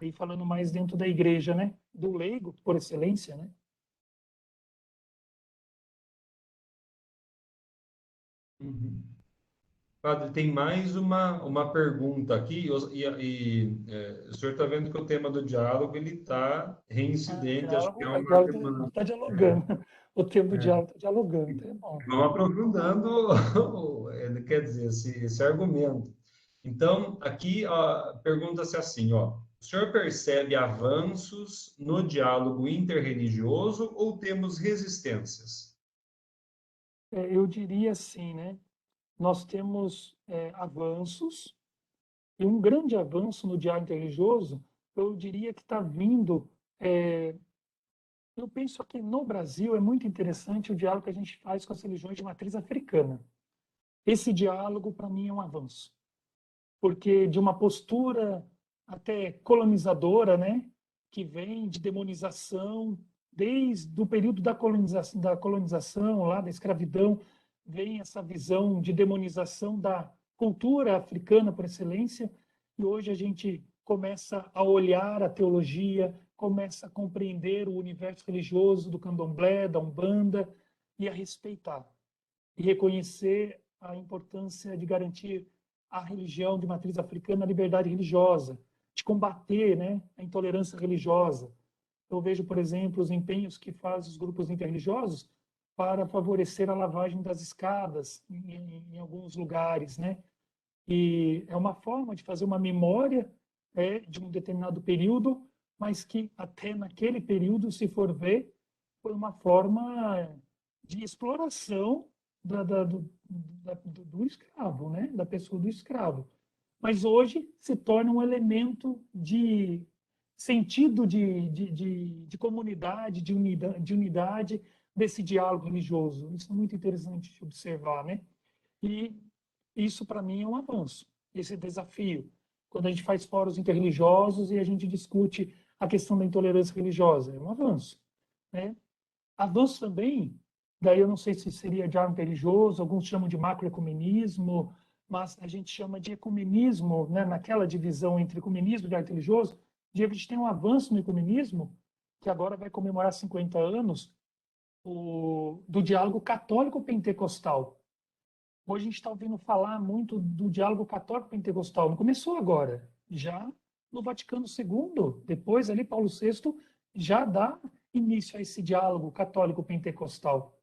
Aí falando mais dentro da igreja, né? Do leigo por excelência, né? Uhum. Padre, tem mais uma pergunta aqui, o senhor está vendo que o tema do diálogo ele está reincidente, acho que é uma Agora demanda. está dialogando. O tema do É. diálogo está dialogando, é bom. Vamos aprofundando, quer dizer, esse argumento. Então, aqui ó, pergunta-se assim, ó, o senhor percebe avanços no diálogo interreligioso ou temos resistências? Eu diria assim, né? Nós temos avanços, e um grande avanço no diálogo interreligioso, eu diria que está vindo. Eu penso que no Brasil é muito interessante o diálogo que a gente faz com as religiões de matriz africana. Esse diálogo, para mim, é um avanço, porque de uma postura até colonizadora, né, que vem de demonização, desde o período da colonização, lá da escravidão, vem essa visão de demonização da cultura africana por excelência, e hoje a gente começa a olhar a teologia, começa a compreender o universo religioso do candomblé, da umbanda, e a respeitar, e reconhecer a importância de garantir a religião de matriz africana, a liberdade religiosa, de combater, né, a intolerância religiosa. Eu vejo, por exemplo, os empenhos que fazem os grupos interreligiosos para favorecer a lavagem das escadas em alguns lugares, né? E é uma forma de fazer uma memória de um determinado período, mas que até naquele período, se for ver, foi uma forma de exploração do escravo, né? Da pessoa do escravo. Mas hoje se torna um elemento de sentido de comunidade, de unidade desse diálogo religioso. Isso é muito interessante de observar, né? E isso, para mim, é um avanço, esse desafio. Quando a gente faz fóruns interreligiosos e a gente discute a questão da intolerância religiosa, é um avanço, né? Avanço também, daí eu não sei se seria diálogo interreligioso, alguns chamam de macroecumenismo, mas a gente chama de ecumenismo, né? Naquela divisão entre ecumenismo e diálogo interreligioso, a gente tem um avanço no ecumenismo, que agora vai comemorar 50 anos, do diálogo católico pentecostal. Hoje a gente está ouvindo falar muito do diálogo católico pentecostal. Não começou agora, já no Vaticano II, depois ali Paulo VI já dá início a esse diálogo católico pentecostal.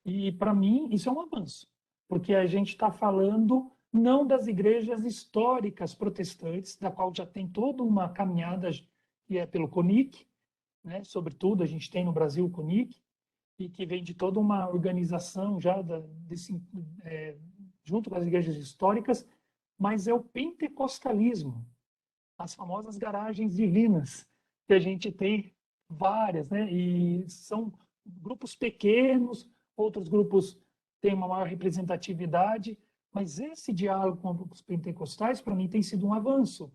E para mim isso é um avanço, porque a gente está falando não das igrejas históricas protestantes, da qual já tem toda uma caminhada que é pelo CONIC, né? Sobretudo a gente tem no Brasil o CONIC, e que vem de toda uma organização já junto com as igrejas históricas, mas é o pentecostalismo, as famosas garagens divinas, que a gente tem várias, né? E são grupos pequenos, outros grupos têm uma maior representatividade, mas esse diálogo com os pentecostais, para mim, tem sido um avanço,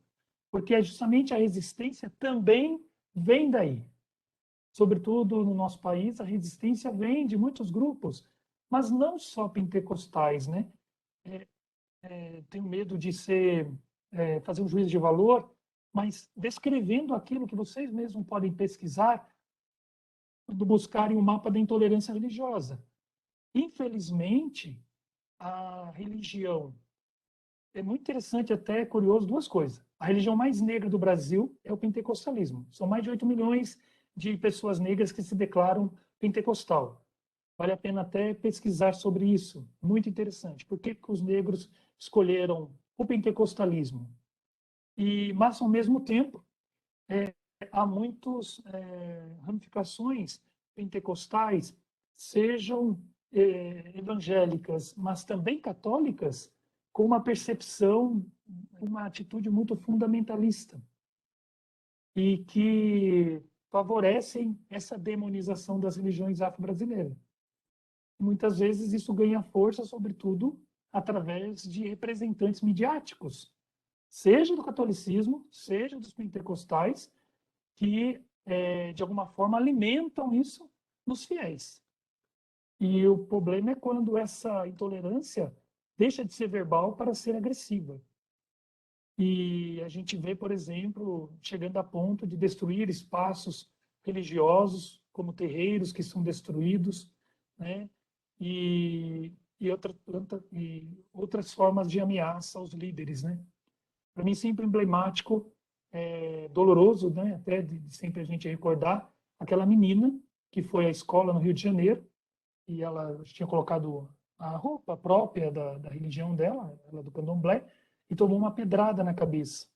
porque é justamente a resistência também vem daí. Sobretudo no nosso país, a resistência vem de muitos grupos, mas não só pentecostais, né? Tenho medo de fazer um juízo de valor, mas descrevendo aquilo que vocês mesmos podem pesquisar, quando buscarem o mapa da intolerância religiosa. Infelizmente, a religião é muito interessante, até curioso, duas coisas. A religião mais negra do Brasil é o pentecostalismo. São mais de 8 milhões de pessoas negras que se declaram pentecostal. Vale a pena até pesquisar sobre isso. Muito interessante. Por que os negros escolheram o pentecostalismo? Mas, ao mesmo tempo, há muitas ramificações pentecostais, sejam evangélicas, mas também católicas, com uma percepção, uma atitude muito fundamentalista e que favorecem essa demonização das religiões afro-brasileiras. Muitas vezes isso ganha força, sobretudo, através de representantes midiáticos, seja do catolicismo, seja dos pentecostais, que, de alguma forma, alimentam isso nos fiéis. E o problema é quando essa intolerância deixa de ser verbal para ser agressiva. E a gente vê, por exemplo, chegando a ponto de destruir espaços religiosos, como terreiros que são destruídos, né? E outras formas de ameaça aos líderes, né? Para mim, sempre emblemático, doloroso, né? Até de sempre a gente recordar, aquela menina que foi à escola no Rio de Janeiro, e ela tinha colocado a roupa própria da religião dela, ela do candomblé, e tomou uma pedrada na cabeça.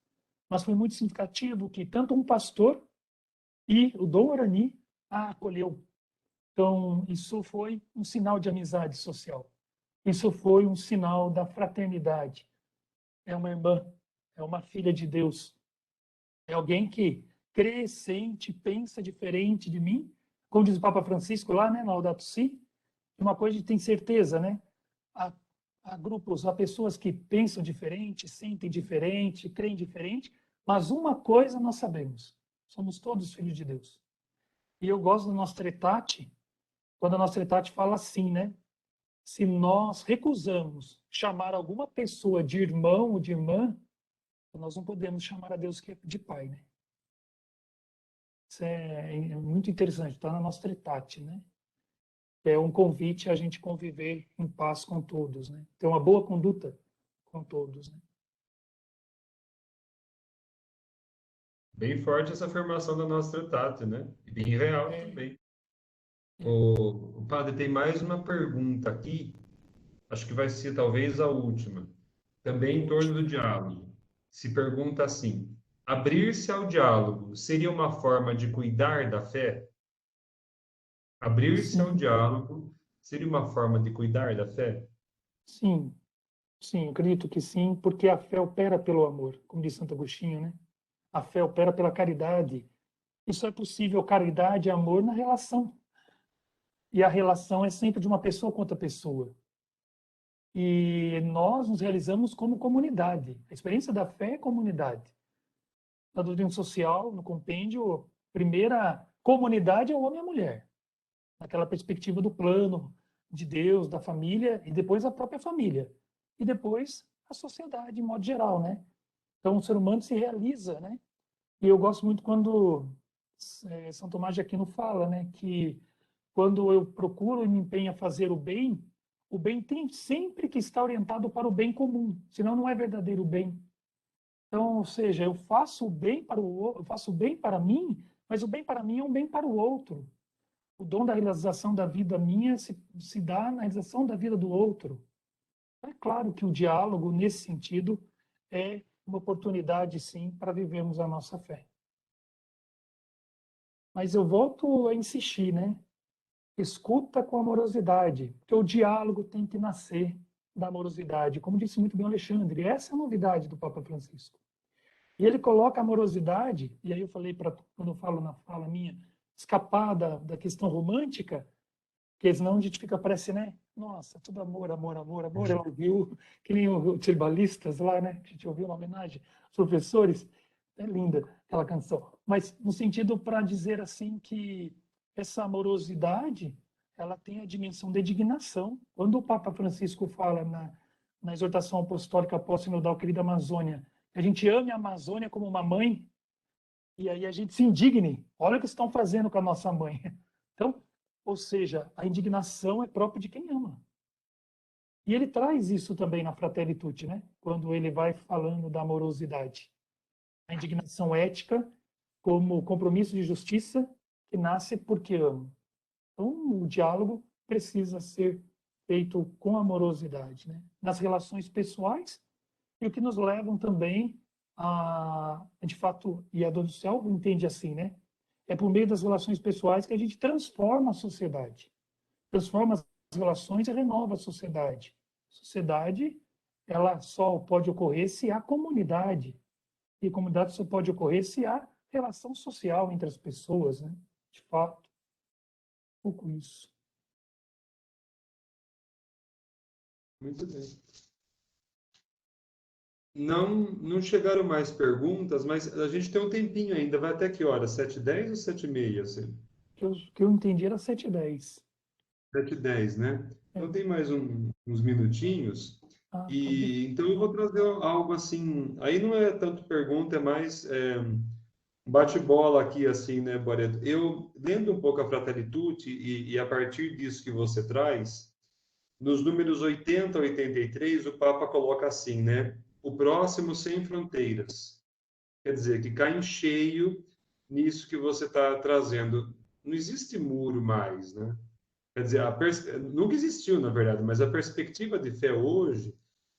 Mas foi muito significativo que tanto um pastor e o Dom Orani a acolheu. Então, isso foi um sinal de amizade social. Isso foi um sinal da fraternidade. É uma irmã, é uma filha de Deus. É alguém que crê, sente, pensa diferente de mim. Como diz o Papa Francisco lá, né, na Laudato Si, uma coisa de tem certeza, né? Há grupos, há pessoas que pensam diferente, sentem diferente, creem diferente, mas uma coisa nós sabemos: somos todos filhos de Deus. E eu gosto do nosso Tretate, quando a nossa Tretate fala assim, né? Se nós recusamos chamar alguma pessoa de irmão ou de irmã, nós não podemos chamar a Deus de pai, né? Isso é muito interessante, está na nossa Tretate, né? É um convite a gente conviver em paz com todos, né? Ter uma boa conduta com todos, né? Bem forte essa afirmação da nossa Trindade, né? E bem real também. O padre, tem mais uma pergunta aqui, acho que vai ser talvez a última, também em torno do diálogo. Se pergunta assim: abrir-se ao diálogo seria uma forma de cuidar da fé? Abrir-se ao Sim, diálogo seria uma forma de cuidar da fé? sim, sim, acredito que sim, porque a fé opera pelo amor, como diz Santo Agostinho, né? A fé opera pela caridade. E só é possível caridade e amor na relação. E a relação é sempre de uma pessoa com outra pessoa. E nós nos realizamos como comunidade. A experiência da fé é comunidade. Na doutrina social, no compêndio, primeira comunidade é o homem e a mulher. Naquela perspectiva do plano de Deus, da família, e depois a própria família. E depois a sociedade, de modo geral, né? Então, o ser humano se realiza, né? E eu gosto muito quando São Tomás de Aquino fala, né, que quando eu procuro e me empenho a fazer o bem tem sempre que estar orientado para o bem comum, senão não é verdadeiro bem. Então, ou seja, eu faço o bem para eu faço o bem para mim, mas o bem para mim é um bem para o outro. O dom da realização da vida minha se dá na realização da vida do outro. É claro que o diálogo, nesse sentido, é uma oportunidade, sim, para vivermos a nossa fé. Mas eu volto a insistir, né? Escuta com amorosidade, porque o diálogo tem que nascer da amorosidade, como disse muito bem o Alexandre. Essa é a novidade do Papa Francisco. E ele coloca a amorosidade, e aí eu falei, quando eu falo na fala minha, escapar da questão romântica, porque senão a gente fica, parece, né? Nossa, tudo amor, amor, amor, amor. Ela ouviu, que nem os tribalistas lá, né? A gente ouviu uma homenagem aos professores. É linda aquela canção. Mas no sentido para dizer assim que essa amorosidade, ela tem a dimensão de indignação. Quando o Papa Francisco fala na exortação apostólica pós-sinodal Querida Amazônia, que a gente ame a Amazônia como uma mãe, e aí a gente se indigne. Olha o que estão fazendo com a nossa mãe. Então, ou seja, a indignação é própria de quem ama. E ele traz isso também na Fratelli Tutti, né? Quando ele vai falando da amorosidade. A indignação ética como compromisso de justiça que nasce porque ama. Então, o diálogo precisa ser feito com amorosidade, né? Nas relações pessoais e o que nos levam também de fato, e a Dona do Céu entende assim, né? É por meio das relações pessoais que a gente transforma a sociedade. Transforma as relações e renova a sociedade. A sociedade, ela só pode ocorrer se há comunidade. E comunidade só pode ocorrer se há relação social entre as pessoas, né? De fato, um pouco isso. Muito bem. Não chegaram mais perguntas, mas a gente tem um tempinho ainda. Vai até que hora? 7h10 ou 7h30? Assim? O que eu entendi era 7h10. 7h10, né? É. Então tem mais uns minutinhos. Ah, tá bem. E então eu vou trazer algo assim. Aí não é tanto pergunta, é mais um bate-bola aqui, assim, né, Boreto? Eu, lendo um pouco a Fratelli e a partir disso que você traz, nos números 80 a 83, o Papa coloca assim, né? O próximo sem fronteiras. Quer dizer, que cai em cheio nisso que você está trazendo. Não existe muro mais, né? Quer dizer, nunca existiu, na verdade, mas a perspectiva de fé hoje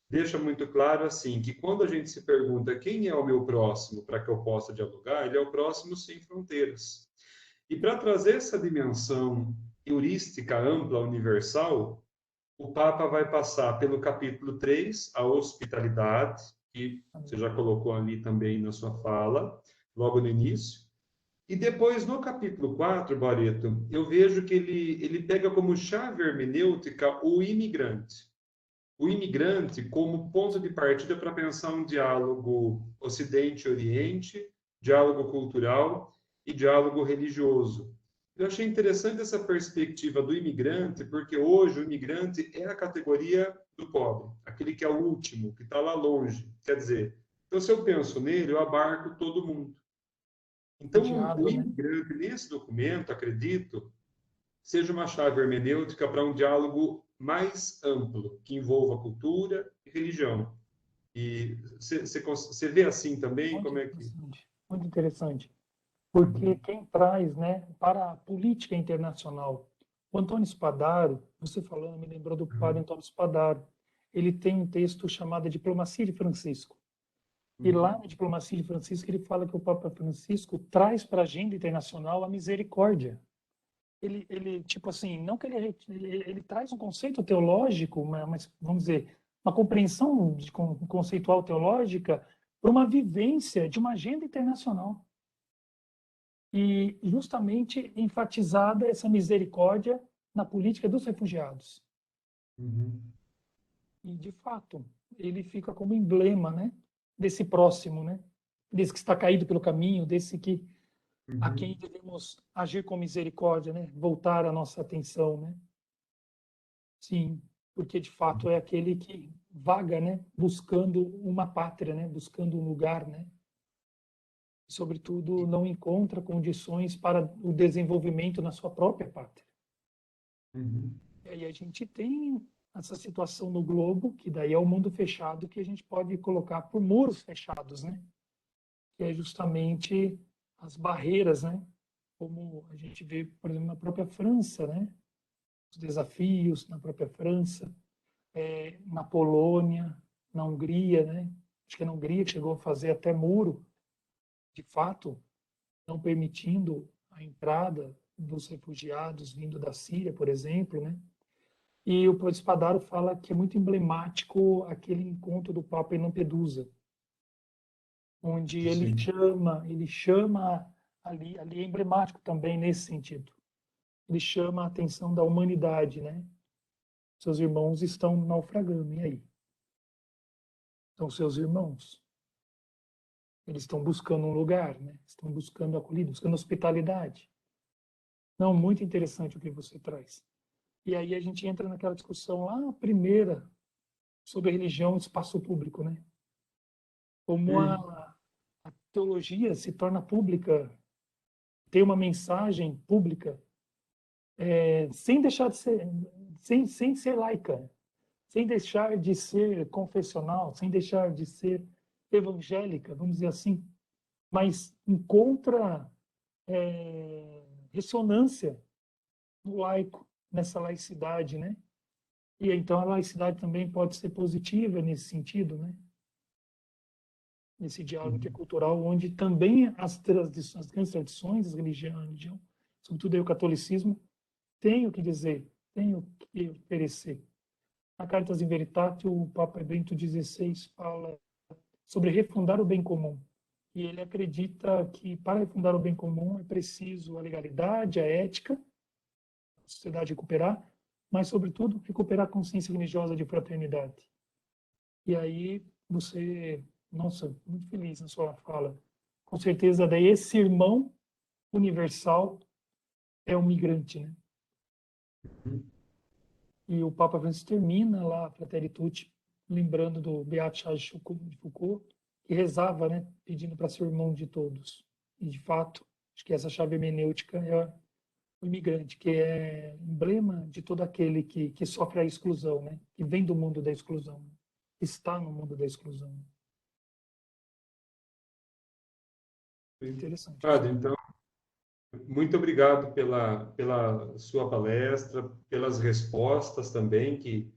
deixa muito claro assim que quando a gente se pergunta quem é o meu próximo para que eu possa dialogar, ele é o próximo sem fronteiras. E para trazer essa dimensão heurística ampla, universal, o Papa vai passar pelo capítulo 3, a hospitalidade, que você já colocou ali também na sua fala, logo no início. E depois, no capítulo 4, Barreto, eu vejo que ele pega como chave hermenêutica o imigrante. O imigrante como ponto de partida para pensar um diálogo Ocidente-Oriente, diálogo cultural e diálogo religioso. Eu achei interessante essa perspectiva do imigrante, porque hoje o imigrante é a categoria do pobre, aquele que é o último, que está lá longe. Quer dizer, então se eu penso nele, eu abarco todo mundo. Então, o Odiado, né? imigrante, nesse documento, acredito, seja uma chave hermenêutica para um diálogo mais amplo, que envolva cultura e religião. E você vê assim também? Muito Como é que... interessante. Muito interessante. Porque quem traz, né, para a política internacional, o Antônio Spadaro, você falando, me lembrou do padre Antônio Spadaro. Ele tem um texto chamado Diplomacia de Francisco. E lá na Diplomacia de Francisco ele fala que o Papa Francisco traz para a agenda internacional a misericórdia. Ele tipo assim, não que ele traz um conceito teológico, mas vamos dizer, uma compreensão conceitual teológica para uma vivência de uma agenda internacional. E justamente enfatizada essa misericórdia na política dos refugiados. E, de fato, ele fica como emblema, né, desse próximo, né, desse que está caído pelo caminho, desse que a quem devemos agir com misericórdia, né, voltar a nossa atenção, né. Sim, porque de fato é aquele que vaga, né, buscando uma pátria, né, buscando um lugar, né, sobretudo não encontra condições para o desenvolvimento na sua própria pátria. E aí a gente tem essa situação no globo, que daí é o mundo fechado, que a gente pode colocar por muros fechados, né? Que é justamente as barreiras, né? Como a gente vê, por exemplo, na própria França, né? Os desafios na própria França, na Polônia, na Hungria, né? Acho que é na Hungria que chegou a fazer até muro, de fato, não permitindo a entrada dos refugiados vindo da Síria, por exemplo, né? E o professor Spadaro fala que é muito emblemático aquele encontro do Papa em Lampedusa, onde ele chama ali é emblemático também nesse sentido. Ele chama a atenção da humanidade, né? Seus irmãos estão naufragando, e aí? São seus irmãos. Eles estão buscando um lugar, né? Estão buscando acolhida, buscando hospitalidade. Não, muito interessante o que você traz. E aí a gente entra naquela discussão lá primeira sobre a religião e espaço público, né? Como a teologia se torna pública, tem uma mensagem pública, sem deixar de ser, sem ser laica, sem deixar de ser confessional, sem deixar de ser evangélica, vamos dizer assim, mas encontra ressonância no laico, nessa laicidade, né? E então a laicidade também pode ser positiva nesse sentido, né? Nesse diálogo intercultural, onde também as grandes tradições, a religião, sobretudo aí o catolicismo, tem o que dizer, tem o que oferecer. na Caritas in Veritate, o Papa Bento XVI fala sobre refundar o bem comum. E ele acredita que para refundar o bem comum é preciso a legalidade, a ética, a sociedade recuperar, mas, sobretudo, recuperar a consciência religiosa de fraternidade. E aí você, nossa, muito feliz na sua fala. Com certeza, daí esse irmão universal é o migrante, né? E o Papa Francisco termina lá a Fratelli Tutti, lembrando do Beato Charles de Foucault, que rezava, né, pedindo para ser irmão de todos. E, de fato, acho que essa chave hermenêutica é o imigrante, que é emblema de todo aquele que sofre a exclusão, né, que vem do mundo da exclusão, que está no mundo da exclusão. Interessante. Padre, então, muito obrigado pela sua palestra, pelas respostas também que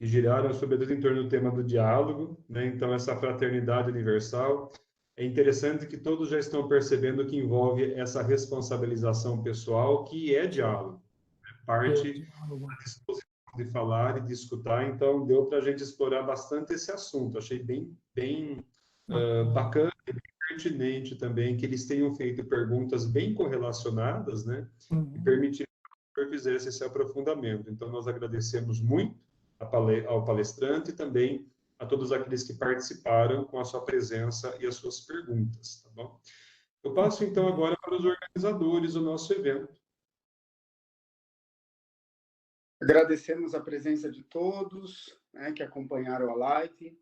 giraram sobretudo em torno do tema do diálogo, né? Então, essa fraternidade universal. É interessante que todos já estão percebendo que envolve essa responsabilização pessoal, que é diálogo, né? Parte da disposição de falar e de escutar. Então, deu para a gente explorar bastante esse assunto. Achei bem bacana e bem pertinente também que eles tenham feito perguntas bem correlacionadas, né? E permitiram que eu fizesse esse aprofundamento. Então, nós agradecemos muito ao palestrante e também a todos aqueles que participaram com a sua presença e as suas perguntas, tá bom? Eu passo, então, agora para os organizadores do nosso evento. Agradecemos a presença de todos, né, que acompanharam a live,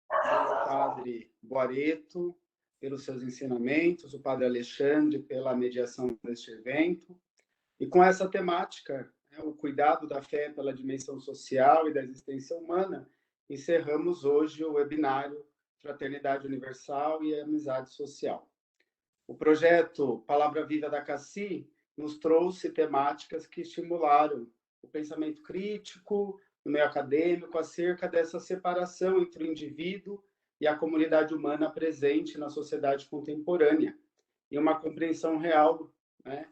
o Padre Boareto, pelos seus ensinamentos, o Padre Alexandre, pela mediação deste evento. E com essa temática, né, o cuidado da fé pela dimensão social e da existência humana, encerramos hoje o webinário Fraternidade Universal e Amizade Social. O projeto Palavra Viva da CACI nos trouxe temáticas que estimularam o pensamento crítico no meio acadêmico acerca dessa separação entre o indivíduo e a comunidade humana presente na sociedade contemporânea, e uma compreensão real, né,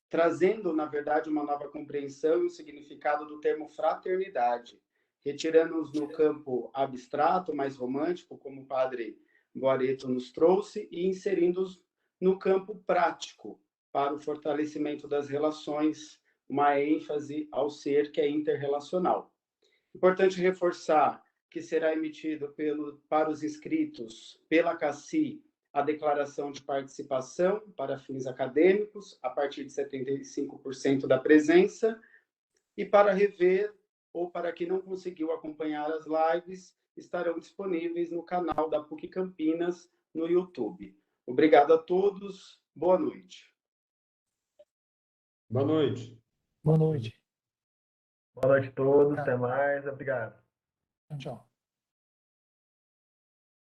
trazendo, na verdade, uma nova compreensão e o significado do termo fraternidade, retirando-nos no campo abstrato, mais romântico, como o Padre Boareto nos trouxe, e inserindo-os no campo prático, para o fortalecimento das relações, uma ênfase ao ser que é interrelacional. Importante reforçar que será emitido para os inscritos pela CACI a declaração de participação para fins acadêmicos, a partir de 75% da presença, e para rever, ou para quem não conseguiu acompanhar as lives, estarão disponíveis no canal da PUC Campinas, no YouTube. Obrigado a todos, boa noite. Boa noite. Boa noite. Boa noite a todos, até mais, obrigado. Tchau.